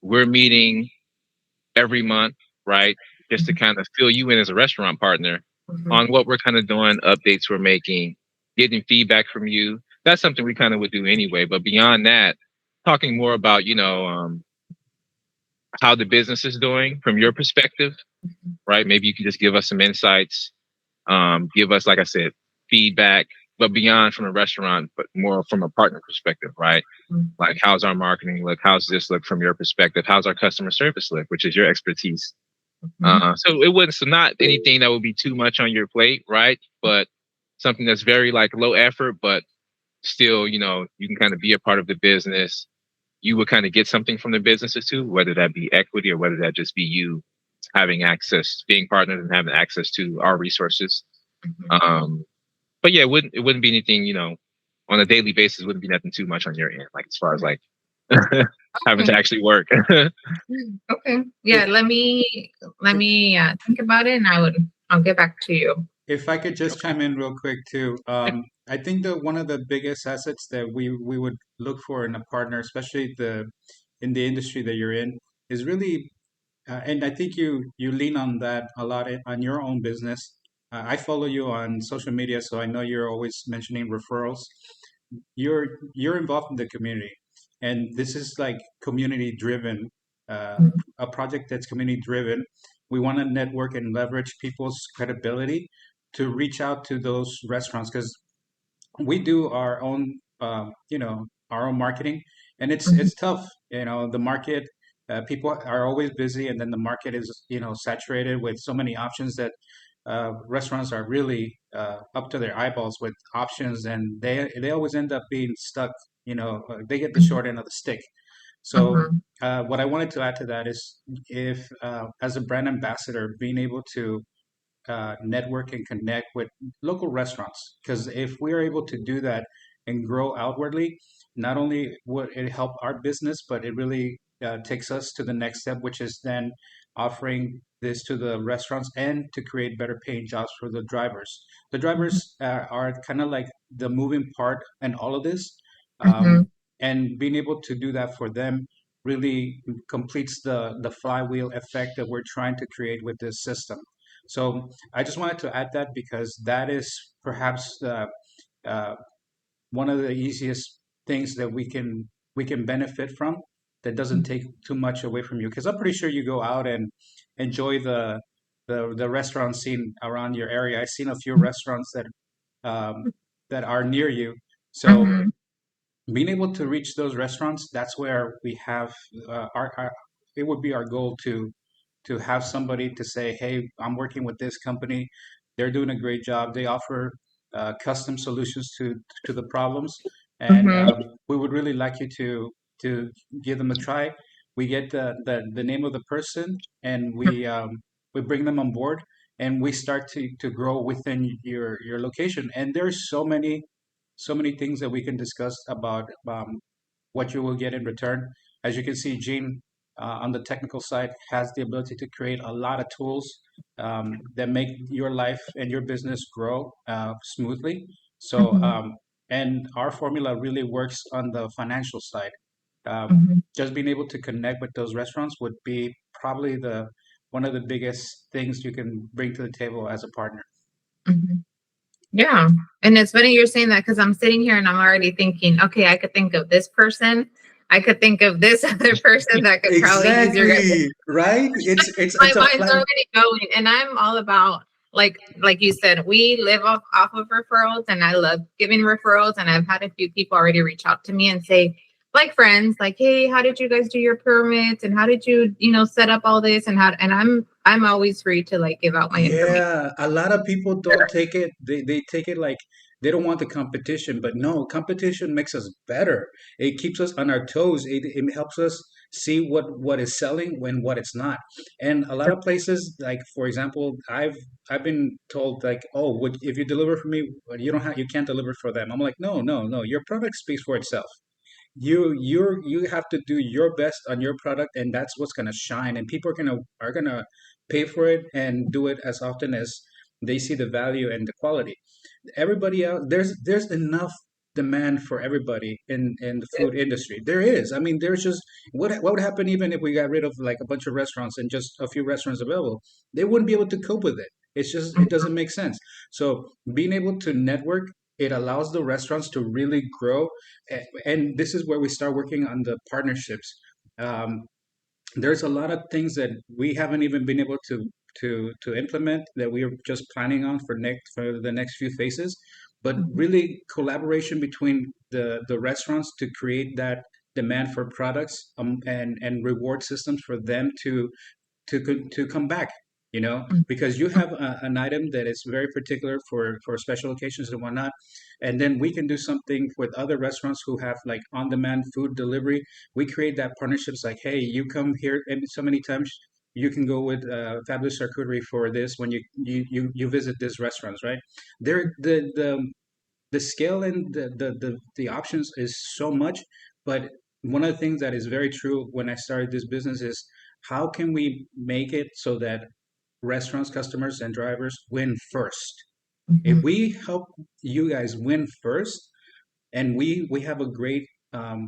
Speaker 1: we're meeting every month, right? Just to
Speaker 2: Mhm.
Speaker 1: kind of fill you in as a restaurant partner
Speaker 2: Mhm.
Speaker 1: on what we're kind of doing, updates we're making, getting feedback from you. That's something we kind of would do anyway. But beyond that, talking more about, how the business is doing from your perspective, right? Maybe you can just give us some insights. Give us, like I said, feedback, but beyond from a restaurant, but more from a partner perspective, right? Like, how's our marketing look? How's this look from your perspective? How's our customer service look, which is your expertise? So it wouldn't, so not anything that would be too much on your plate, right? But something that's very like low effort, but still, you can kind of be a part of the business. You would kind of get something from the businesses too, whether that be equity or whether that just be you having access, being partnered and having access to our resources. Um, but yeah, it wouldn't be anything, on a daily basis, wouldn't be nothing too much on your end, like as far as like having to
Speaker 2: Okay.
Speaker 1: actually work.
Speaker 2: Okay. Yeah. Let me think about it, and I'll get back to you.
Speaker 3: If I could just chime in real quick too, I think that one of the biggest assets that we would look for in a partner, especially in the industry that you're in, is really, and I think you lean on that a lot on your own business. I follow you on social media, so I know you're always mentioning referrals. You're involved in the community, and this is like community driven, uh, a project that's community driven. We want to network and leverage people's credibility to reach out to those restaurants because we do our own, our own marketing, and it's tough. The market, people are always busy, and then the market is, saturated with so many options that restaurants are really up to their eyeballs with options, and they always end up being stuck. They get the short end of the stick. So
Speaker 2: Mhm.
Speaker 3: what I wanted to add to that is if as a brand ambassador, being able to network and connect with local restaurants. Because if we are able to do that and grow outwardly, not only would it help our business, but it really takes us to the next step, which is then offering this to the restaurants and to create better paying jobs for the drivers. The drivers are kind of like the moving part in all of this.
Speaker 2: Mhm.
Speaker 3: And being able to do that for them really completes the flywheel effect that we're trying to create with this system. So I just wanted to add that because that is perhaps uh, one of the easiest things that we can benefit from that doesn't take too much away from you. Because I'm pretty sure you go out and enjoy the restaurant scene around your area. I've seen a few restaurants um, that are near you. So
Speaker 2: Mhm.
Speaker 3: being able to reach those restaurants, that's where we have our it would be our goal to have somebody to say, hey, I'm working with this company. They're doing a great job. They offer custom solutions to the problems, and
Speaker 2: Mhm.
Speaker 3: we would really like you to give them a try. We get the name of the person, and we bring them on board, and we start to grow within your location. And there's so many things that we can discuss about what you will get in return. As you can see, Gene, on the technical side, has the ability to create a lot of tools that make your life and your business grow smoothly. So,
Speaker 2: Mhm.
Speaker 3: and our formula really works on the financial side.
Speaker 2: Mhm.
Speaker 3: Just being able to connect with those restaurants would be probably the one of the biggest things you can bring to the table as a partner.
Speaker 2: Mhm. Yeah. And it's funny you're saying that because I'm sitting here and I'm already thinking, okay, I could think of this person. I could think of this other person that could probably use your guys'.
Speaker 3: Exactly, right? It's
Speaker 2: My
Speaker 3: a
Speaker 2: mind's
Speaker 3: flat.
Speaker 2: already going, and I'm all about, like you said, we live off of referrals, and I love giving referrals. And I've had a few people already reach out to me and say, like friends, like, hey, how did you guys do your permits, and how did you set up all this, and how, and I'm always free to like give out my information.
Speaker 3: Yeah, a lot of people don't take it. They take it like they don't want the competition, but no, competition makes us better. It keeps us on our toes. It helps us see what is selling when what it's not. And a lot of places, like for example, I've been told like, oh, if you deliver for me, you can't deliver for them. I'm like, no, no, no. Your product speaks for itself. You have to do your best on your product, and that's what's gonna shine, and people are gonna pay for it and do it as often as they see the value and the quality. Everybody else, there's enough demand for everybody in the food industry. There is. I mean, there's just what would happen even if we got rid of like a bunch of restaurants and just a few restaurants available? They wouldn't be able to cope with it. It's just it doesn't make sense. So being able to network, it allows the restaurants to really grow. And this is where we start working on the partnerships. Um, there's a lot of things that we haven't even been able to to implement that we are just planning on for the next few phases, but
Speaker 2: Mhm.
Speaker 3: really collaboration between the restaurants to create that demand for products, and reward systems for them to come back, because you have an item that is very particular for special occasions and whatnot, and then we can do something with other restaurants who have like on demand food delivery. We create that partnerships, like, hey, you come here and so many times, you can go with Fabulous Charcuterie for this when you visit these restaurants, right? There the scale and the options is so much, but one of the things that is very true when I started this business is how can we make it so that restaurants, customers, and drivers win first? If
Speaker 2: Mhm.
Speaker 3: we help you guys win first, and we have a great um,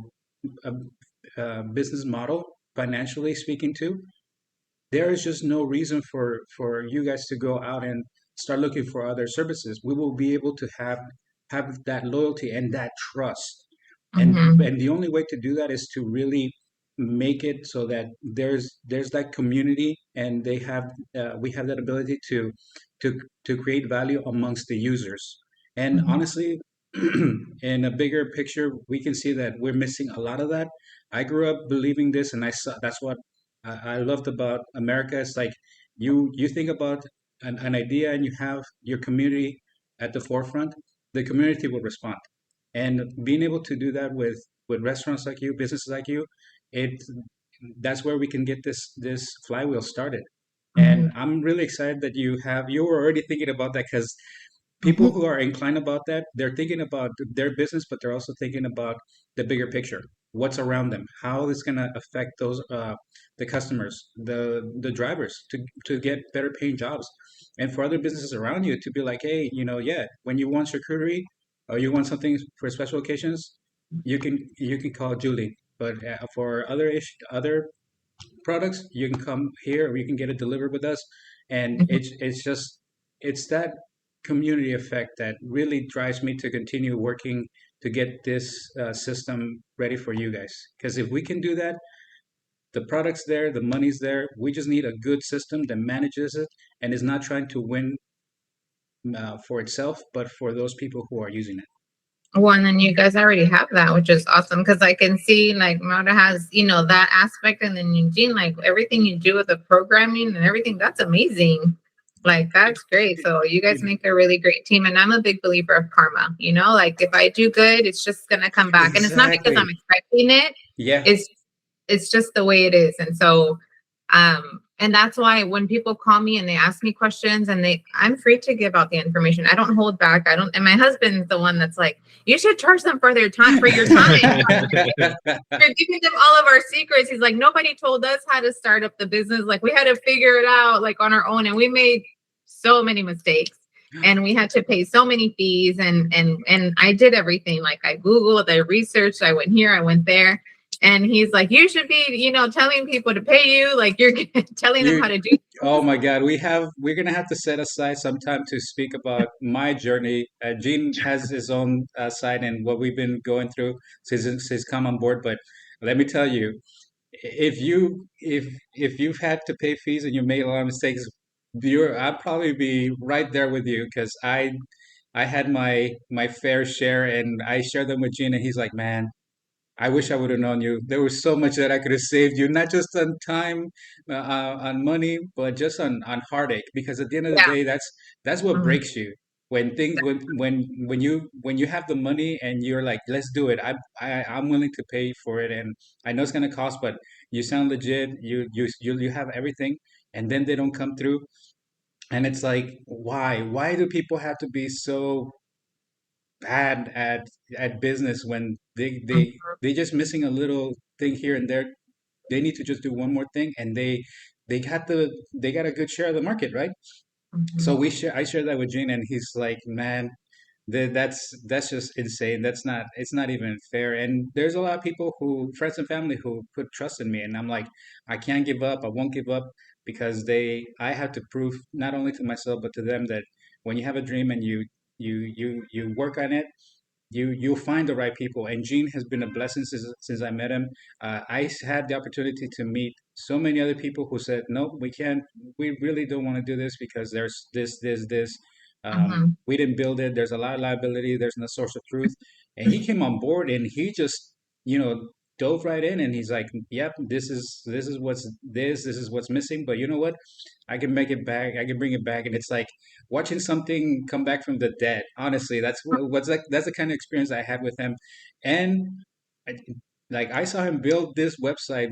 Speaker 3: uh business model, financially speaking too, there is just no reason for you guys to go out and start looking for other services. We will be able to have that loyalty and that trust,
Speaker 2: Mhm.
Speaker 3: and the only way to do that is to really make it so that there's that community, and we have that ability to to create value amongst the users. And
Speaker 2: Mhm.
Speaker 3: honestly, in a bigger picture, we can see that we're missing a lot of that. I grew up believing this, and I saw that's what I loved about America. It's like you think about an idea and you have your community at the forefront, the community will respond. And being able to do that with restaurants like you, businesses like you, it that's where we can get this flywheel started. And
Speaker 2: Mhm.
Speaker 3: I'm really excited that you were already thinking about that, because people
Speaker 2: Mhm.
Speaker 3: who are inclined about that, they're thinking about their business, but they're also thinking about the bigger picture, what's around them, how it's going to affect those the customers, the drivers, to get better paying jobs, and for other businesses around you to be like, hey, yeah, when you want charcuterie or you want something for special occasions, you can call Julie. But for other products, you can come here or you can get it delivered with us. And
Speaker 2: Mhm.
Speaker 3: it's that community effect that really drives me to continue working to get this system ready for you guys. Because if we can do that, the product's there, the money's there. We just need a good system that manages it and is not trying to win for itself, but for those people who are using it.
Speaker 2: Well, and then you guys already have that, which is awesome because I can see like Mauda has, that aspect, and then Eugene, like everything you do with the programming and everything, that's amazing. Like that's great. So you guys make a really great team, and I'm a big believer of karma. Like if I do good, it's just gonna come back, and it's not because
Speaker 3: Exactly.
Speaker 2: I'm expecting it.
Speaker 3: Yeah.
Speaker 2: It's it's just the way it is, and so and that's why when people call me and they ask me questions and I'm free to give out the information. I don't hold back. I don't, and my husband's the one that's like, you should charge them for their time, for your time. You're giving them all of our secrets. He's like, nobody told us how to start up the business. Like we had to figure it out like on our own. And we made so many mistakes and we had to pay so many fees. And I did everything. Like I Googled, I researched, I went here, I went there. And he's like, you should be, telling people to pay you. Like you're telling them
Speaker 3: You,
Speaker 2: how to do
Speaker 3: oh
Speaker 2: things.
Speaker 3: my God, we're gonna have to set aside some time to speak about my journey. Gene has his own side and what we've been going through since he's come on board. But let me tell you, if you've had to pay fees and you made a lot of mistakes, I'd probably be right there with you, because I had my fair share, and I shared them with Gene, and he's like, man, I wish I would have known you. There was so much that I could have saved you, not just on time, on money, but just on heartache. Because at the end of the
Speaker 2: Yeah.
Speaker 3: day, that's what
Speaker 2: Mhm.
Speaker 3: breaks you. When you have the money and you're like, let's do it. I'm willing to pay for it, and I know it's gonna cost, but you sound legit. You have everything, and then they don't come through, and it's like, why? Why do people have to be so bad at business when they just missing a little thing here and there? They need to just do one more thing, and they got a good share of the market, right? So
Speaker 2: Mhm.
Speaker 3: I share that with Gene, and he's like, man, that's just insane. It's not even fair. And there's a lot of people, who friends and family, who put trust in me, and I'm like, I can't give up. I won't give up, because I have to prove not only to myself but to them that when you have a dream and you work on it, you'll find the right people. And Gene has been a blessing since I met him. I had the opportunity to meet so many other people who said, nope, we can't, we really don't want to do this because there's this.
Speaker 2: Mhm.
Speaker 3: We didn't build it. There's a lot of liability. There's no source of truth. And he came on board and he just, dove right in and he's like, yep, this is what's missing. But you know what? I can make it back. I can bring it back. And it's like watching something come back from the dead. Honestly, what's like, that's the kind of experience I had with him. And I, like I saw him build this website.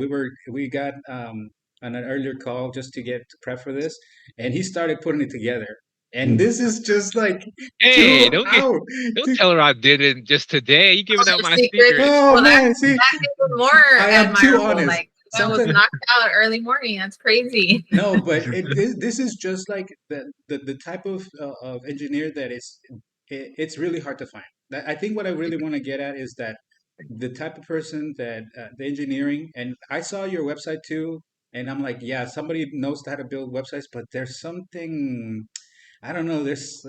Speaker 3: We got on an earlier call just to get prep for this, and he started putting it together. And this is just like
Speaker 1: Hey,
Speaker 3: 2 hours.
Speaker 1: don't tell her I did it just today. You
Speaker 2: All
Speaker 1: giving out
Speaker 2: the
Speaker 1: my
Speaker 2: secrets.
Speaker 1: secrets.
Speaker 3: Oh
Speaker 2: Well,
Speaker 3: man, see,
Speaker 2: that's even more
Speaker 3: I am too
Speaker 2: admirable.
Speaker 3: honest.
Speaker 2: Like that was
Speaker 3: Something
Speaker 2: knocked out early morning. That's crazy.
Speaker 3: No, but this is just like the type of engineer that it's really hard to find. I think what I really want to get at is that the type of person that the engineering, and I saw your website too, and I'm like, yeah, somebody knows how to build websites, but there's something, I don't know, it's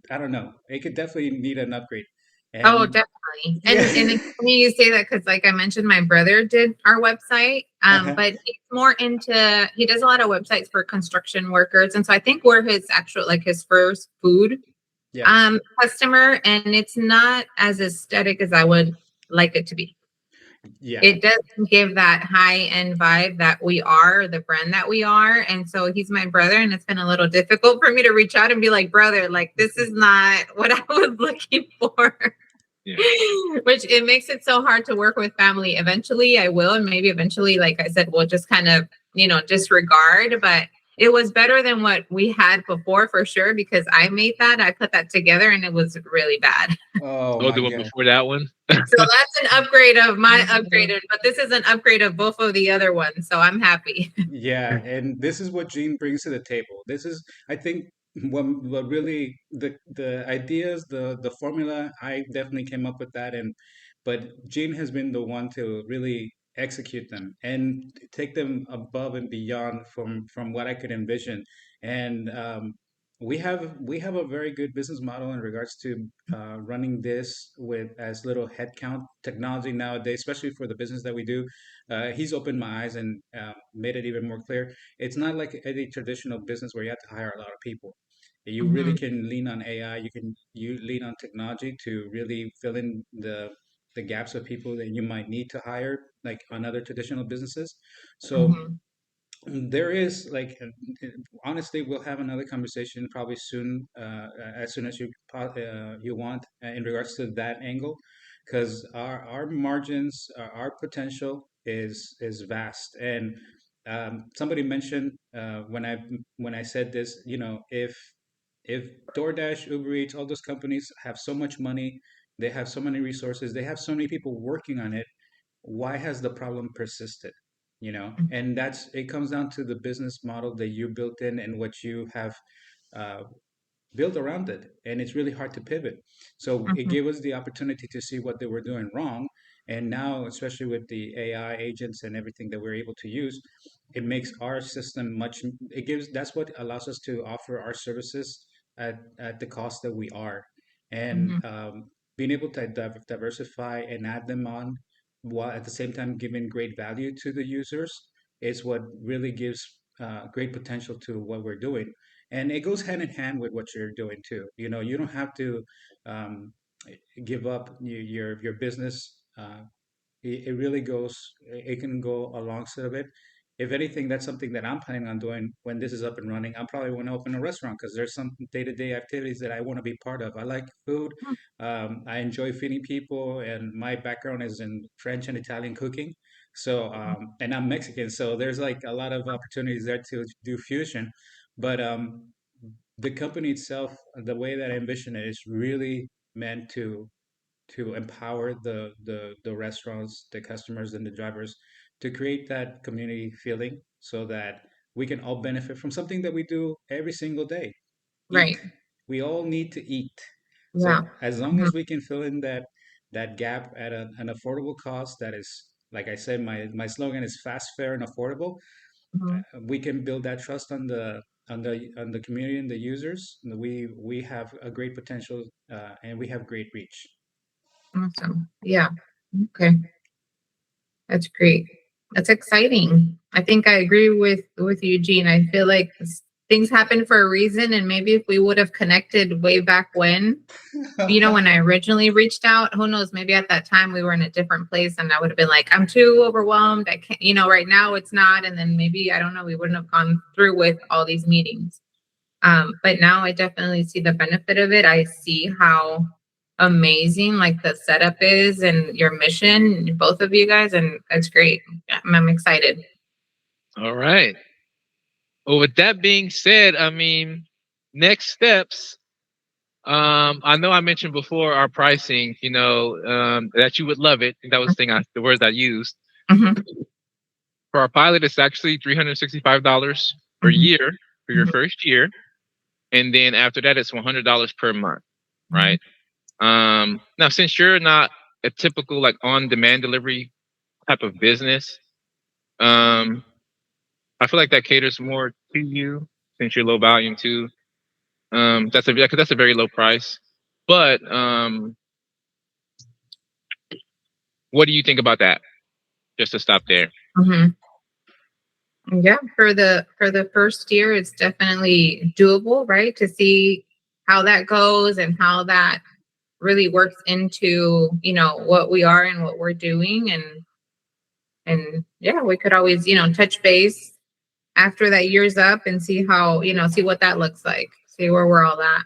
Speaker 3: I don't know. It could definitely need an upgrade.
Speaker 2: Oh,
Speaker 3: And
Speaker 2: definitely. And
Speaker 3: yeah.
Speaker 2: it's funny you say that because, like I mentioned, my brother did our website.
Speaker 3: Uh-huh.
Speaker 2: But he's more into he does a lot of websites for construction workers, and so I think we're his actual like his first food
Speaker 3: Yeah.
Speaker 2: customer, and it's not as aesthetic as I would like it to be.
Speaker 3: Yeah.
Speaker 2: It doesn't give that high end vibe that we are, the brand that we are. And so he's my brother, and it's been a little difficult for me to reach out and be like, brother, like this is not what I was looking for.
Speaker 1: Yeah.
Speaker 2: Which it makes it so hard to work with family. Eventually I will, and maybe eventually, like I said, we'll just kind of, disregard. But it was better than what we had before for sure, because I put that together and it was really bad.
Speaker 3: Oh
Speaker 1: Oh,
Speaker 3: my
Speaker 1: the one
Speaker 3: God.
Speaker 1: before that one.
Speaker 2: So that's an upgrade of my upgraded, but this is an upgrade of both of the other ones. So I'm happy.
Speaker 3: Yeah, and this is what Gene brings to the table. This is, I think, what really the ideas, the formula. I definitely came up with that, and but Gene has been the one to really execute them and take them above and beyond from what I could envision. And we have a very good business model in regards to running this with as little headcount. Technology nowadays, especially for the business that we do, he's opened my eyes and made it even more clear. It's not like any traditional business where you have to hire a lot of people. You really
Speaker 2: Mhm,
Speaker 3: can lean on AI. You lean on technology to really fill in the gaps of people that you might need to hire, like on other traditional businesses. So
Speaker 2: mhm,
Speaker 3: there is like, honestly, we'll have another conversation probably soon, as soon as you want, in regards to that angle, because our margins, our potential is vast. And somebody mentioned, when I said this, if DoorDash, Uber Eats, all those companies have so much money, they have so many resources, they have so many people working on it, why has the problem persisted? And that's it comes down to the business model that you built in and what you have uh, built around it, and it's really hard to pivot. So it
Speaker 2: mhm,
Speaker 3: gave us the opportunity to see what they were doing wrong, and now, especially with the AI agents and everything that we're able to use, it makes our system much. It gives That's what allows us to offer our services at the cost that we are, and
Speaker 2: mhm,
Speaker 3: being able to diversify and add them on, while at the same time giving great value to the users, is what really gives great potential to what we're doing. And it goes hand in hand with what you're doing too. You don't have to um, give up your business. It really goes. It can go alongside of it. If anything, that's something that I'm planning on doing when this is up and running. I'm probably want to open a restaurant because there's some day-to-day activities that I want to be part of. I like food. I enjoy feeding people, and my background is in French and Italian cooking. So, and I'm Mexican, so there's like a lot of opportunities there to do fusion. But the company itself, the way that I envision it, is really meant to empower the restaurants, the customers, and the drivers to create that community feeling so that we can all benefit from something that we do every single day: eat.
Speaker 2: right.
Speaker 3: We all need to eat.
Speaker 2: Yeah.
Speaker 3: So as long
Speaker 2: Mhm,
Speaker 3: as we can fill in that gap at an affordable cost, that is, like I said, my slogan is fast, fair, and affordable.
Speaker 2: mhm.
Speaker 3: We can build that trust on the community and the users. We have a great potential, and we have great reach.
Speaker 2: Awesome. Yeah. Okay. That's great. That's exciting. I think I agree with Eugene. I feel like things happen for a reason, and maybe if we would have connected way back when, when I originally reached out, who knows, maybe at that time we were in a different place and I would have been like, I'm too overwhelmed. I can't, right now it's not. And then maybe, I don't know, we wouldn't have gone through with all these meetings. But now I definitely see the benefit of it. I see how amazing like the setup is and your mission, both of you guys, and it's great. I'm excited.
Speaker 4: All right. Well, with that being said, I mean, next steps. I know I mentioned before our pricing, that you would love it. That was the words I used.
Speaker 2: Mm-hmm.
Speaker 4: For our pilot, it's actually $365 per
Speaker 2: Mm-hmm.
Speaker 4: year for your first year. And then after that, it's $100 per month, right? Now, since you're not a typical like on-demand delivery type of business, I feel like that caters more to you since you're low volume too. That's a very low price. But what do you think about that? Just to stop there.
Speaker 2: Mm-hmm. Yeah, for the first year, it's definitely doable, right? To see how that goes and how that really works into what we are and what we're doing, and yeah, we could always touch base after that year's up and see how see what that looks like, see where we're all at.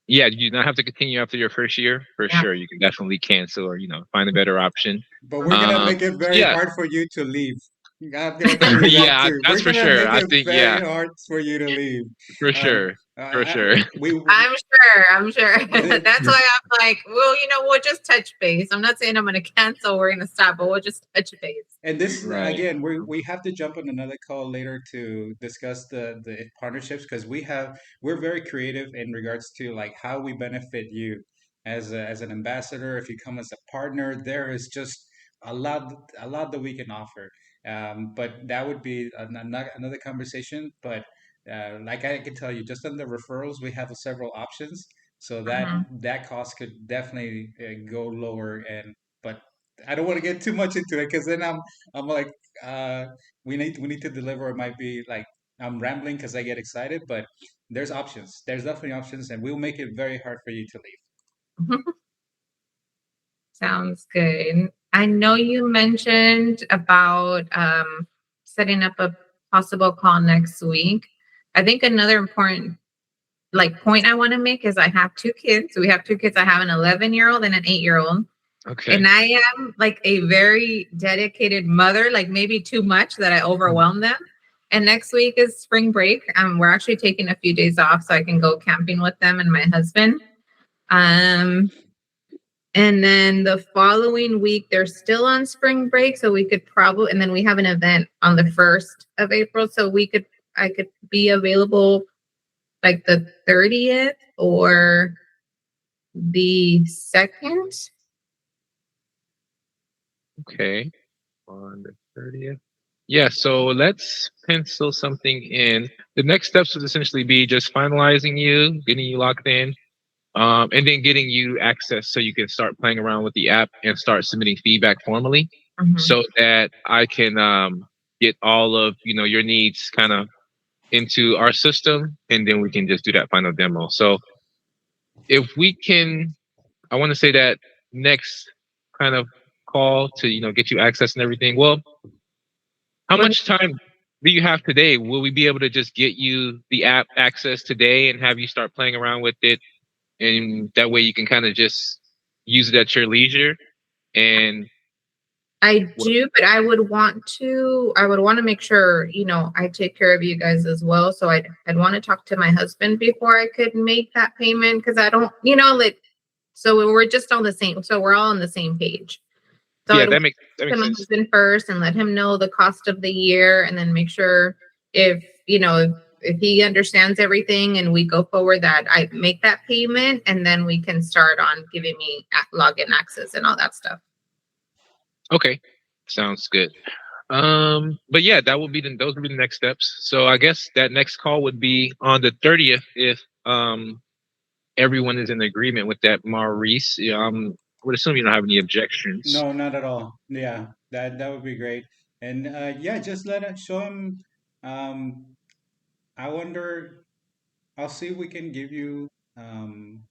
Speaker 4: Yeah, you do not have to continue after your first year for
Speaker 2: Yeah.
Speaker 4: sure. You can definitely cancel or find a better option.
Speaker 3: But we're gonna make it very
Speaker 4: Yeah,
Speaker 3: hard for you to leave. I'm gonna tell you that
Speaker 4: yeah,
Speaker 3: too.
Speaker 4: that's
Speaker 3: We're
Speaker 4: for
Speaker 3: gonna
Speaker 4: sure.
Speaker 3: make
Speaker 4: I
Speaker 3: it
Speaker 4: think
Speaker 3: very hard for you to leave.
Speaker 4: for
Speaker 3: Um,
Speaker 4: sure, for sure.
Speaker 3: we
Speaker 2: I'm sure
Speaker 3: the,
Speaker 2: that's why I'm like, well, we'll just touch base. I'm not saying I'm going to cancel, we're going to stop, but we'll just touch base.
Speaker 3: and this
Speaker 4: Right.
Speaker 3: again, we have to jump on another call later to discuss the partnerships because we're very creative in regards to like how we benefit you as an ambassador. If you come as a partner, there is just a lot that we can offer. But that would be another conversation. But like I can tell you, just on the referrals, we have several options, so
Speaker 2: Mhm.
Speaker 3: that cost could definitely go lower. And but I don't want to get too much into it because then I'm like, uh, we need to deliver. It might be like I'm rambling because I get excited, but there's options. There's definitely options, and we'll make it very hard for you to leave.
Speaker 2: Sounds good. I know you mentioned about setting up a possible call next week. I think another important point I want to make is I have two kids. We have two kids. I have an 11-year-old and an 8-year-old.
Speaker 4: Okay.
Speaker 2: And I am like a very dedicated mother, like maybe too much that I overwhelm them. And next week is spring break. We're actually taking a few days off so I can go camping with them and my husband. Um, and then the following week, they're still on spring break. So we could probably, and then we have an event on the 1st of April. So I could be available like the 30th or the 2nd.
Speaker 4: Okay. On the 30th. Yeah, so let's pencil something in. The next steps would essentially be just finalizing you, getting you locked in, and then getting you access so you can start playing around with the app and start submitting feedback formally, so that I can get all of your needs kind of into our system, and then we can just do that final demo. So if we can, I want to say that next kind of call to get you access and everything. Well, how
Speaker 2: When
Speaker 4: much time do you have today? Will we be able to just get you the app access today and have you start playing around with it? And that way you can kind of just use it at your leisure. And
Speaker 2: I
Speaker 4: well,
Speaker 2: do, but I would want to make sure, I take care of you guys as well. So I'd want to talk to my husband before I could make that payment because I don't, so we're just on the same, so we're all on the same page. So
Speaker 4: yeah,
Speaker 2: I'd want
Speaker 4: that
Speaker 2: to
Speaker 4: makes
Speaker 2: my
Speaker 4: sense.
Speaker 2: husband first and let him know the cost of the year and then make sure if, if he understands everything and we go forward that I make that payment and then we can start on giving me login access and all that stuff.
Speaker 4: Okay, sounds good. But yeah, those would be the next steps. So I guess that next call would be on the 30th if everyone is in agreement with that. Maurice, would assume you don't have any objections.
Speaker 3: No, not at all. Yeah, that would be great. And yeah, just show him. Um, I wonder. I'll see if we can give you. Um,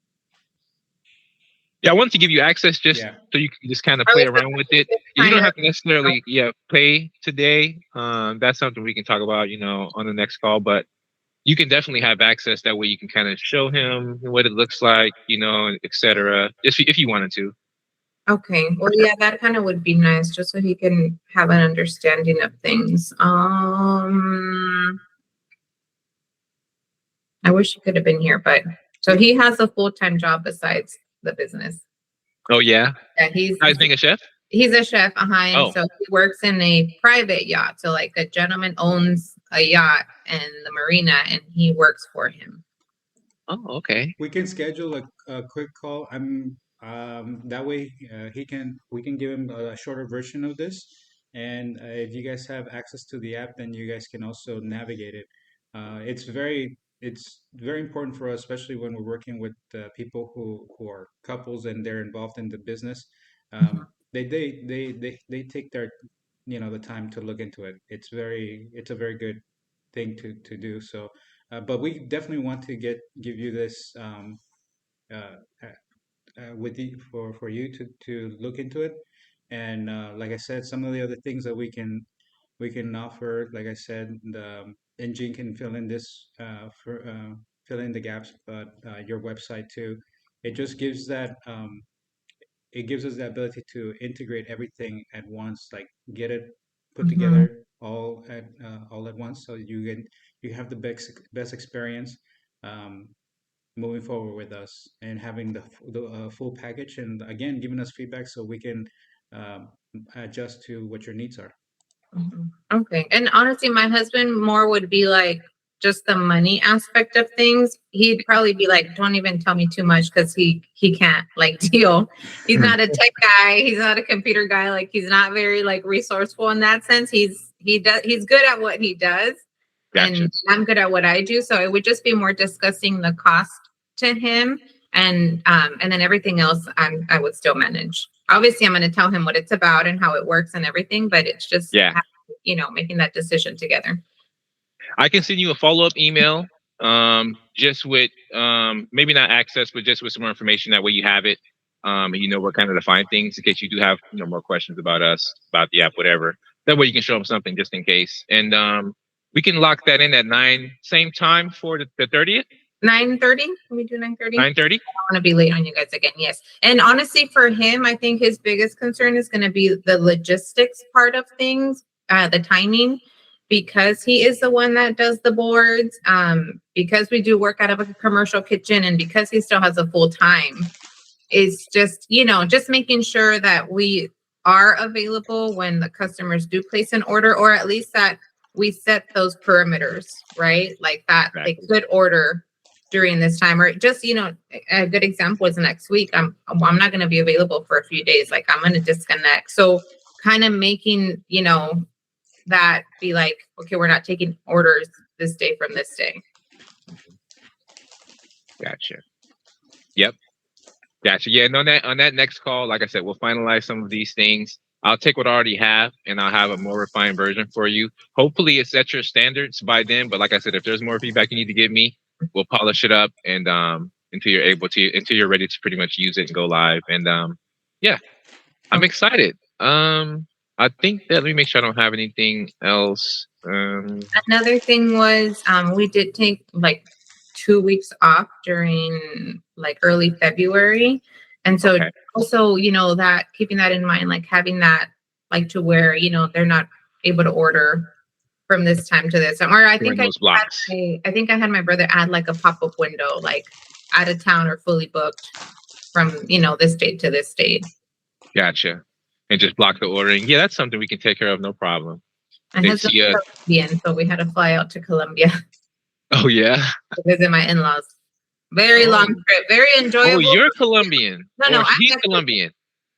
Speaker 4: Yeah, I wanted to give you access just
Speaker 3: yeah,
Speaker 4: so you can just kind of
Speaker 2: Or
Speaker 4: play
Speaker 2: is
Speaker 4: around with it.
Speaker 2: it
Speaker 4: You
Speaker 2: kind
Speaker 4: don't
Speaker 2: of,
Speaker 4: have to necessarily pay today. That's something we can talk about, on the next call. But you can definitely have access. That way, you can kind of show him what it looks like, etc. If you wanted to.
Speaker 2: okay. Well, yeah, that kind of would be nice, just so he can have an understanding of things. I wish he could have been here, but so he has a full-time job besides the business.
Speaker 4: Oh yeah,
Speaker 2: Yeah,
Speaker 4: guys, being a chef.
Speaker 2: he's a chef behind,
Speaker 4: Oh,
Speaker 2: so he works in a private yacht. So like a gentleman owns a yacht in the marina, and he works for him.
Speaker 4: oh, okay.
Speaker 3: we can schedule a quick call. I'm that way we can give him a shorter version of this, and if you guys have access to the app, then you guys can also navigate it. It's very important for us, especially when we're working with people who are couples and they're involved in the business.
Speaker 2: Mhm.
Speaker 3: They take their the time to look into it. It's a very good thing to do. So but we definitely want to give you this uh, with you for you to look into it. And like I said, some of the other things that we can offer, like I said, the engine can fill in this fill in the gaps, but your website too. It just gives that it gives us the ability to integrate everything at once, like get it put
Speaker 2: Mhm.
Speaker 3: together all at once, so you have the best experience um, moving forward with us and having the full package, and again giving us feedback so we can um, adjust to what your needs are.
Speaker 2: Mhm. Okay. And honestly, my husband more would be like just the money aspect of things. He'd probably be like, "Don't even tell me too much," because he can't like deal. He's not a tech guy. He's not a computer guy. Like he's not very like resourceful in that sense. He's good at what he does,
Speaker 4: Gotcha.
Speaker 2: and I'm good at what I do. So it would just be more discussing the cost to him, and then everything else I would still manage. Obviously, I'm going to tell him what it's about and how it works and everything, but it's just
Speaker 4: Yeah.
Speaker 2: making that decision together.
Speaker 4: I can send you a follow-up email, just with maybe not access, but just with some more information. That way you have it, and you know where kind of to find things in case you do have more questions about us, about the app, whatever. That way you can show them something just in case, and we can lock that in at 9, same time for the 30th.
Speaker 2: 9:30? Can we do 9:30?
Speaker 4: 9:30.
Speaker 2: I don't want to be late on you guys again. Yes. And honestly, for him, I think his biggest concern is going to be the logistics part of things, the timing, because he is the one that does the boards. Because we do work out of a commercial kitchen, and because he still has a full time, is just just making sure that we are available when the customers do place an order, or at least that we set those perimeters, right? Like that they
Speaker 4: Exactly.
Speaker 2: could order during this time, or just a good example is next week I'm not going to be available for a few days, like I'm going to disconnect. So kind of making that be like, okay, we're not taking orders this day from this day.
Speaker 4: Gotcha. Yep. Gotcha. Yeah. And on that next call, like I said, we'll finalize some of these things. I'll take what I already have and I'll have a more refined version for you. Hopefully it's at your standards by then. But like I said, if there's more feedback you need to give me, we'll polish it up and until you're ready to pretty much use it and go live. And yeah, I'm excited. I think that let me make sure I don't have anything else.
Speaker 2: Another thing was we did take like 2 weeks off during like early February. And so
Speaker 4: Okay.
Speaker 2: also, that keeping that in mind, like having that like to where, they're not able to order from this time to this time. Or
Speaker 4: During those blocks.
Speaker 2: I think I had my brother add like a pop-up window, like out of town or fully booked from, this date to this date.
Speaker 4: Gotcha. And just block the ordering. Yeah, that's something we can take care of, no problem.
Speaker 2: My husband's Colombian, so we had to fly out to Colombia
Speaker 4: Oh yeah.
Speaker 2: to visit my in-laws. Very long trip, very enjoyable.
Speaker 4: Oh, you're Colombian.
Speaker 2: No,
Speaker 4: He's Colombian.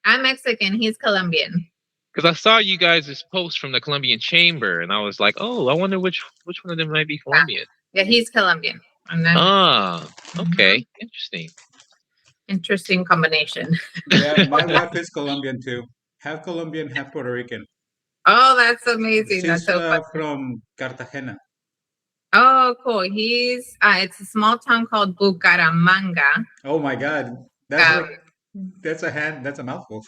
Speaker 2: I'm Mexican. He's Colombian.
Speaker 4: Because I saw you guys' post from the Colombian Chamber, and I was like, oh, I wonder which one of them might be Colombian.
Speaker 2: Yeah, he's Colombian.
Speaker 4: Okay, interesting.
Speaker 2: Interesting combination.
Speaker 3: Yeah, my wife is Colombian too, half Colombian, half Puerto Rican.
Speaker 2: Oh, that's amazing. That's
Speaker 3: She's
Speaker 2: so fun.
Speaker 3: from Cartagena.
Speaker 2: Oh, cool. He's it's a small town called Bucaramanga.
Speaker 3: Oh my God, that's
Speaker 2: Um,
Speaker 3: like that's a mouthful.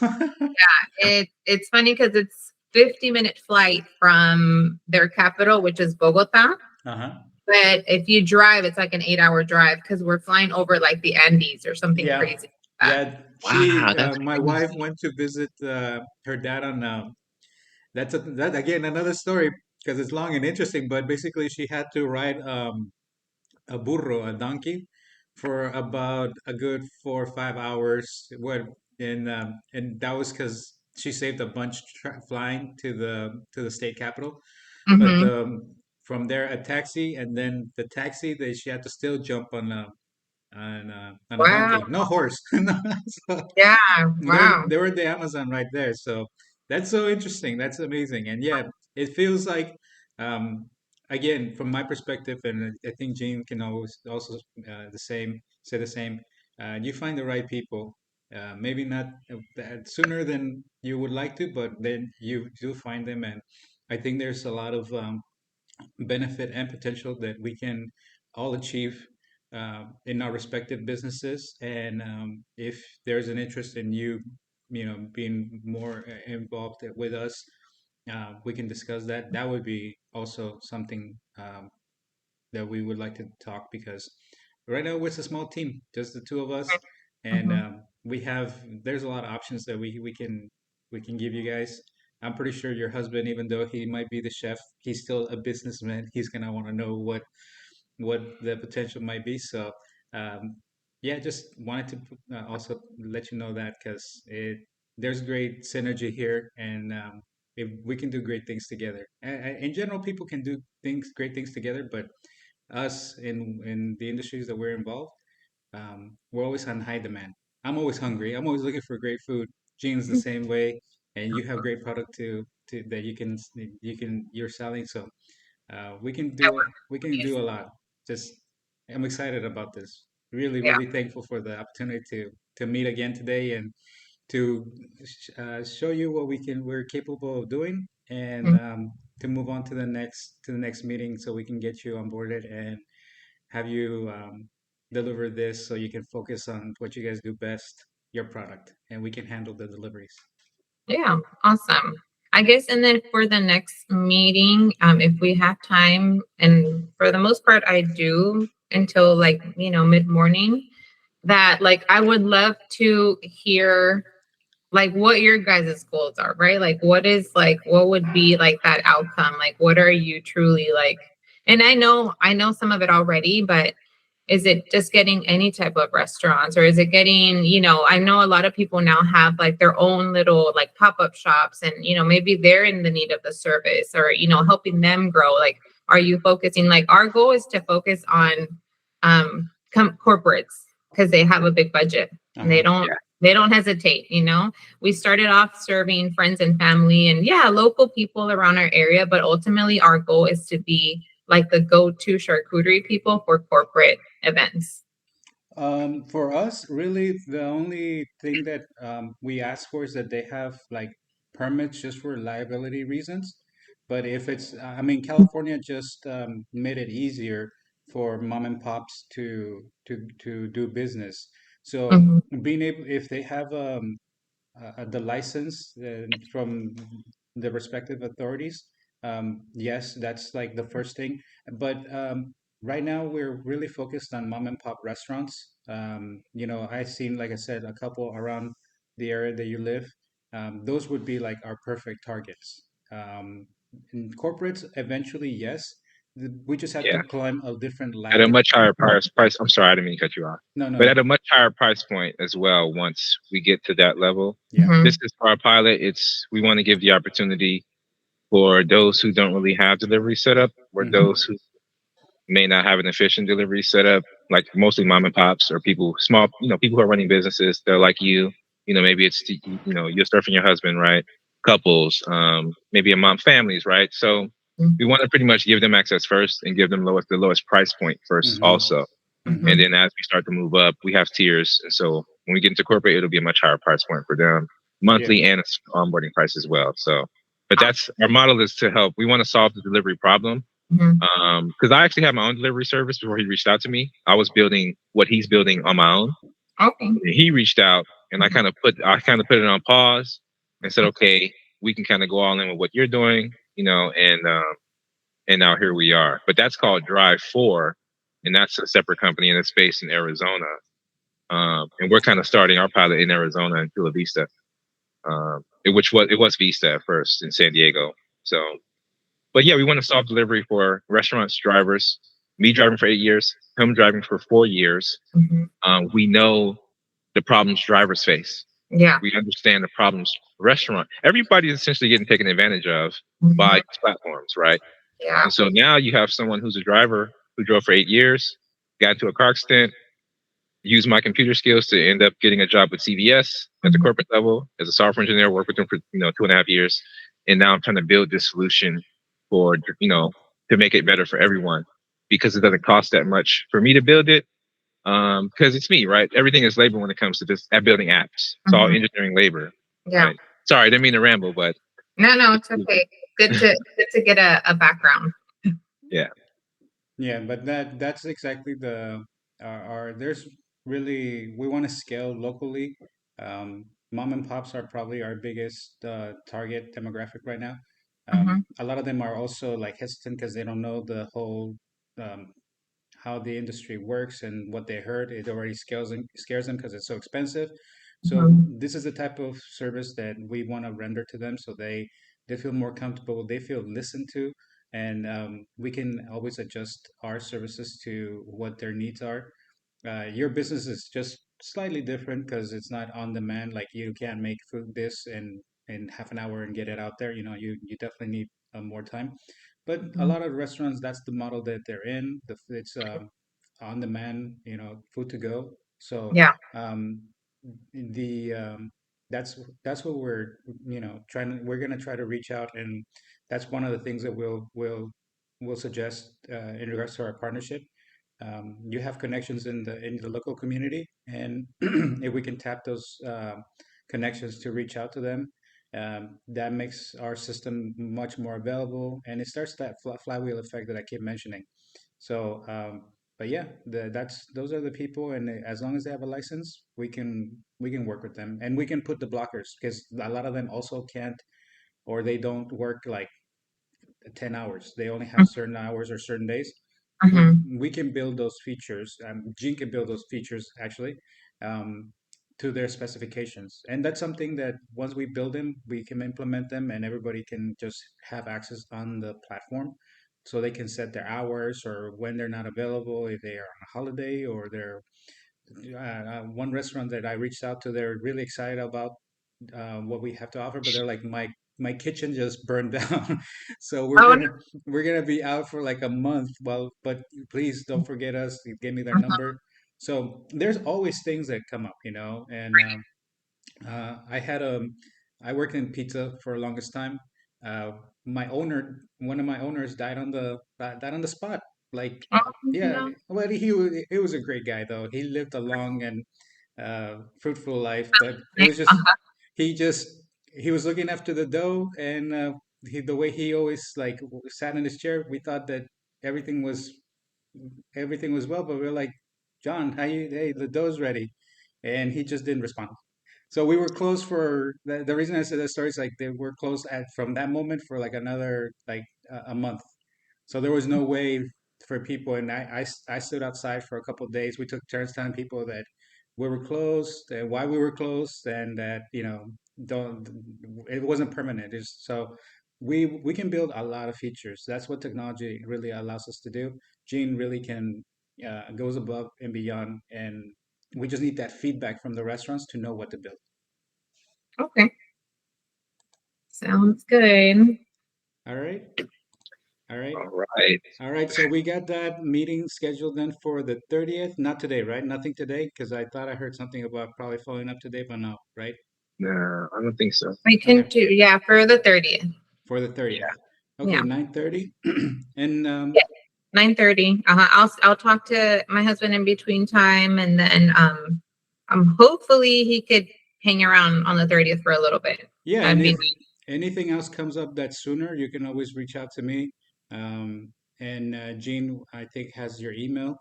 Speaker 2: it's funny because it's 50-minute flight from their capital, which is Bogota.
Speaker 3: Uh-huh.
Speaker 2: But if you drive, it's like an 8-hour drive because we're flying over like the Andes or something
Speaker 3: Yeah,
Speaker 2: crazy like that.
Speaker 3: yeah.
Speaker 4: Wow,
Speaker 3: She,
Speaker 4: that's
Speaker 3: my wife
Speaker 4: crazy.
Speaker 3: went to visit her dad on. That again another story because it's long and interesting. But basically, she had to ride a burro, a donkey, for about a good 4 or 5 hours. And that was because she saved a bunch flying to the state capital. But
Speaker 2: Hmm.
Speaker 3: from there, a taxi, and then the taxi, she had to still jump on a
Speaker 2: Wow.
Speaker 3: donkey, no horse. No, so
Speaker 2: Yeah. Wow.
Speaker 3: they were in the Amazon right there. So that's so interesting. That's amazing. And yeah, it feels like, um, again, from my perspective, and I think Gene can always also say the same. You find the right people. Maybe not sooner than you would like to, but then you do find them, and I think there's a lot of benefit and potential that we can all achieve in our respective businesses. And if there's an interest in being more involved with us, we can discuss that. That would be also something that we would like to talk, because right now it's a small team, just the two of us, and
Speaker 2: Hmm.
Speaker 3: there's a lot of options that we can give you guys. I'm pretty sure your husband, even though he might be the chef, he's still a businessman. He's gonna want to know what the potential might be. So, um, yeah, just wanted to also let you know that, because there's great synergy here, and if we can do great things together. In general, people can do great things together, but us in the industries that we're involved, we're always on high demand. I'm always hungry. I'm always looking for great food. Gene's the same way, and you have great product to that you're selling. So we can do a lot. Just I'm excited about this. Really,
Speaker 2: Yeah.
Speaker 3: really thankful for the opportunity to meet again today, and to show you what we're capable of doing, and
Speaker 2: Mhm.
Speaker 3: to move on to the next meeting, so we can get you onboarded and have you deliver this, so you can focus on what you guys do best, your product, and we can handle the deliveries.
Speaker 2: Yeah. Awesome. I guess, and then for the next meeting, if we have time, and for the most part, I do until like, mid morning, that like I would love to hear like what your guys' goals are, right? Like what would be like that outcome? Like what are you truly like? And I know some of it already, but is it just getting any type of restaurants, or is it getting, I know a lot of people now have like their own little like pop-up shops, and maybe they're in the need of the service, or helping them grow. Like are you focusing, like our goal is to focus on corporates, because they have a big budget and they
Speaker 3: Uh-huh.
Speaker 2: don't
Speaker 4: Yeah,
Speaker 2: they don't hesitate. We started off serving friends and family, and yeah, local people around our area, but ultimately our goal is to be like the go-to charcuterie people for corporate events.
Speaker 3: For us, really, the only thing that we ask for is that they have like permits just for liability reasons. But if I mean, California just made it easier for mom and pops to do business. So
Speaker 2: Mhm.
Speaker 3: being able, if they have the license from the respective authorities. Yes, that's like the first thing. But right now, we're really focused on mom and pop restaurants. I've seen, like I said, a couple around the area that you live. Those would be like our perfect targets. And corporates, eventually, yes. We just have to
Speaker 4: yeah.
Speaker 3: climb a different
Speaker 4: At a
Speaker 3: ladder.
Speaker 4: much higher price. I'm sorry, I didn't mean to cut you off.
Speaker 3: No, no,
Speaker 4: But
Speaker 3: no.
Speaker 4: at a much higher price point as well. Once we get to that level,
Speaker 3: Yeah.
Speaker 2: Mhm.
Speaker 4: this is for our pilot. We want to give the opportunity for those who don't really have delivery set up, or
Speaker 3: Hmm.
Speaker 4: those who may not have an efficient delivery setup, like mostly mom and pops or people small, people who are running businesses. They're like you, maybe it's you're surfing your husband, right? Couples, maybe a mom families, right? So we want to pretty much give them access first and give them the lowest price point first,
Speaker 3: Hmm.
Speaker 4: also. And
Speaker 3: Hmm.
Speaker 4: then as we start to move up, we have tiers. And so when we get into corporate, it'll be a much higher price point for them,
Speaker 3: Yeah.
Speaker 4: monthly and onboarding price as well. So, But that's our model is to help. We want to solve the delivery problem.
Speaker 2: Mm-hmm.
Speaker 4: Because I actually had my own delivery service before he reached out to me. I was building what he's building on my own.
Speaker 2: Okay.
Speaker 4: He reached out, and I kind of put it on pause and said, okay, we can kind of go all in with what you're doing, and now here we are. But that's called Drive 4, and that's a separate company, and it's based in Arizona. And we're kind of starting our pilot in Arizona in Chula Vista, it was Vista at first in San Diego. So, but yeah, we want to solve delivery for restaurants, drivers. Me driving for 8 years, him driving for 4 years. We know the problems drivers face.
Speaker 2: Yeah.
Speaker 4: We understand the problems restaurant. Everybody's essentially getting taken advantage of by these platforms, right?
Speaker 2: Yeah.
Speaker 4: And so now you have someone who's a driver who drove for 8 years, got into a car accident, used my computer skills to end up getting a job with CVS at the corporate level as a software engineer, worked with them for 2.5 years. And now I'm trying to build this solution for, to make it better for everyone, because it doesn't cost that much for me to build it. Because it's me, right? Everything is labor when it comes to this at building apps. It's all engineering labor.
Speaker 2: Yeah.
Speaker 4: Right? Sorry, I didn't mean to ramble, but
Speaker 2: No, it's okay. Good to get a background.
Speaker 4: Yeah.
Speaker 3: Yeah, but that's exactly our there's really, we want to scale locally. Mom and pops are probably our biggest target demographic right now. A lot of them are also like hesitant because they don't know the whole um, how the industry works, and what they heard, it already scares them because it's so expensive. So this is the type of service that we want to render to them, so they feel more comfortable, they feel listened to, and we can always adjust our services to what their needs are. Your business is just slightly different because it's not on demand. Like, you can't make food this in half an hour and get it out there. You definitely need more time. But a lot of restaurants, that's the model that they're in. It's on demand, food to go. So
Speaker 2: Yeah.
Speaker 3: the that's what we're gonna try to reach out, and that's one of the things that we'll suggest in regards to our partnership. You have connections in the local community, and if we can tap those connections to reach out to them, that makes our system much more available, and it starts that flywheel effect that I keep mentioning. So, but yeah, those are the people, and as long as they have a license, we can work with them, and we can put the blockers, because a lot of them also can't, or they don't work like 10 hours. They only have certain hours or certain days. We can build those features. Gene can build those features actually um, to their specifications, and that's something that once we build them, we can implement them, and everybody can just have access on the platform, so they can set their hours or when they're not available, if they are on a holiday, or they're one restaurant that I reached out to, they're really excited about what we have to offer, but they're like, my kitchen just burned down, so we're
Speaker 2: Oh,
Speaker 3: gonna we're gonna be out for like a month. Well, but please don't forget us. Give me their number. So there's always things that come up, and I had I worked in pizza for the longest time. Uh, one of my owners died on the spot. Like, yeah,
Speaker 2: no.
Speaker 3: well, he was a great guy though. He lived a long and fruitful life, but it was just he just he was looking after the dough, and the way he always like sat in his chair, we thought that everything was everything was well, but we are like, John, hey, the dough's ready, and he just didn't respond. So we were closed for the reason I said that story is like they were closed at from that moment for like another like a month. So there was no way for people, and I stood outside for a couple of days. We took turns telling people that we were closed and why we were closed, and that don't it wasn't permanent. So we can build a lot of features. That's what technology really allows us to do. Gene really can goes above and beyond, and we just need that feedback from the restaurants to know what to build.
Speaker 2: Okay. Sounds good.
Speaker 3: All right. All right.
Speaker 4: All right.
Speaker 3: All right. So we got that meeting scheduled then for the 30th. Not today, right? Nothing today, because I thought I heard something about probably following up today, but no, right?
Speaker 4: No, I don't think so.
Speaker 2: We can
Speaker 3: Okay.
Speaker 2: do, yeah, for the 30th.
Speaker 3: For the 30th.
Speaker 4: Yeah.
Speaker 3: Okay,
Speaker 2: Yeah.
Speaker 3: 9:30. And
Speaker 2: Yeah. 9:30. I'll talk to my husband in between time, and then hopefully he could hang around on the 30th for a little bit.
Speaker 3: yeah,
Speaker 2: That'd
Speaker 3: and
Speaker 2: be
Speaker 3: if
Speaker 2: nice.
Speaker 3: anything else comes up that's sooner, you can always reach out to me. And Gene, I think, has your email.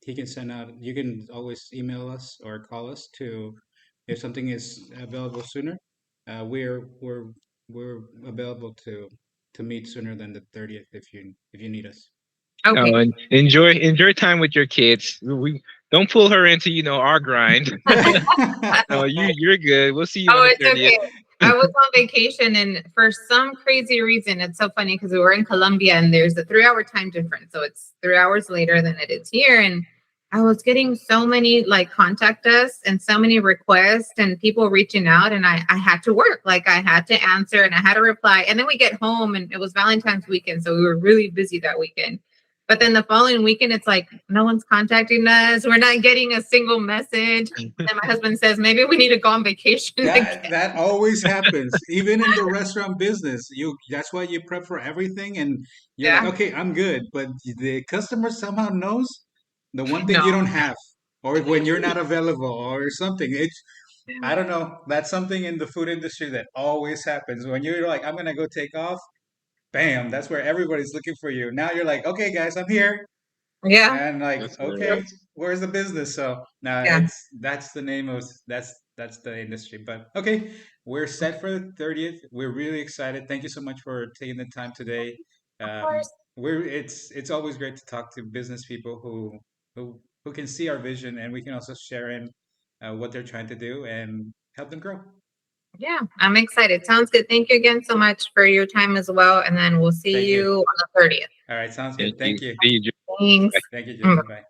Speaker 3: He can send out. You can always email us or call us to if something is available sooner. We're available to meet sooner than the 30th if you need us.
Speaker 2: Okay.
Speaker 4: And enjoy time with your kids. We don't pull her into our grind. No, you're good. We'll see you on
Speaker 2: Oh,
Speaker 4: the
Speaker 2: it's
Speaker 4: 30th.
Speaker 2: okay. I was on vacation, and for some crazy reason, it's so funny because we were in Colombia and there's a 3 hour time difference. So it's 3 hours later than it is here. And I was getting so many like contact us and so many requests and people reaching out. And I had to work. Like I had to answer and I had to reply. And then we get home and it was Valentine's weekend. So we were really busy that weekend. But then the following weekend, it's like no one's contacting us. We're not getting a single message. And my husband says, maybe we need to go on vacation again.
Speaker 3: That always happens, even in the restaurant business. That's why you prep for everything, and you're like,
Speaker 2: Yeah.
Speaker 3: okay, I'm good. But the customer somehow knows the one thing
Speaker 2: No.
Speaker 3: you don't have, or when you're not available, or something. I don't know. That's something in the food industry that always happens. When you're like, I'm gonna go take off, bam, that's where everybody's looking for you. Now you're like, okay, guys, I'm here.
Speaker 2: Yeah.
Speaker 3: And like,
Speaker 4: That's
Speaker 3: okay,
Speaker 4: right.
Speaker 3: where's the business? So now
Speaker 2: Yeah.
Speaker 3: that's the name of that's the industry. But okay, we're set for the 30th. We're really excited. Thank you so much for taking the time today.
Speaker 2: Of course.
Speaker 3: We're it's always great to talk to business people who can see our vision, and we can also share in what they're trying to do and help them grow.
Speaker 2: Yeah, I'm excited. Sounds good. Thank you again so much for your time as well. And then we'll see
Speaker 3: Thank
Speaker 2: you
Speaker 3: you.
Speaker 2: on the 30th.
Speaker 3: All right, sounds
Speaker 4: Thank
Speaker 3: good.
Speaker 4: you.
Speaker 3: Thank you.
Speaker 4: See you.
Speaker 2: Thanks.
Speaker 3: Thank you, Julie. Bye.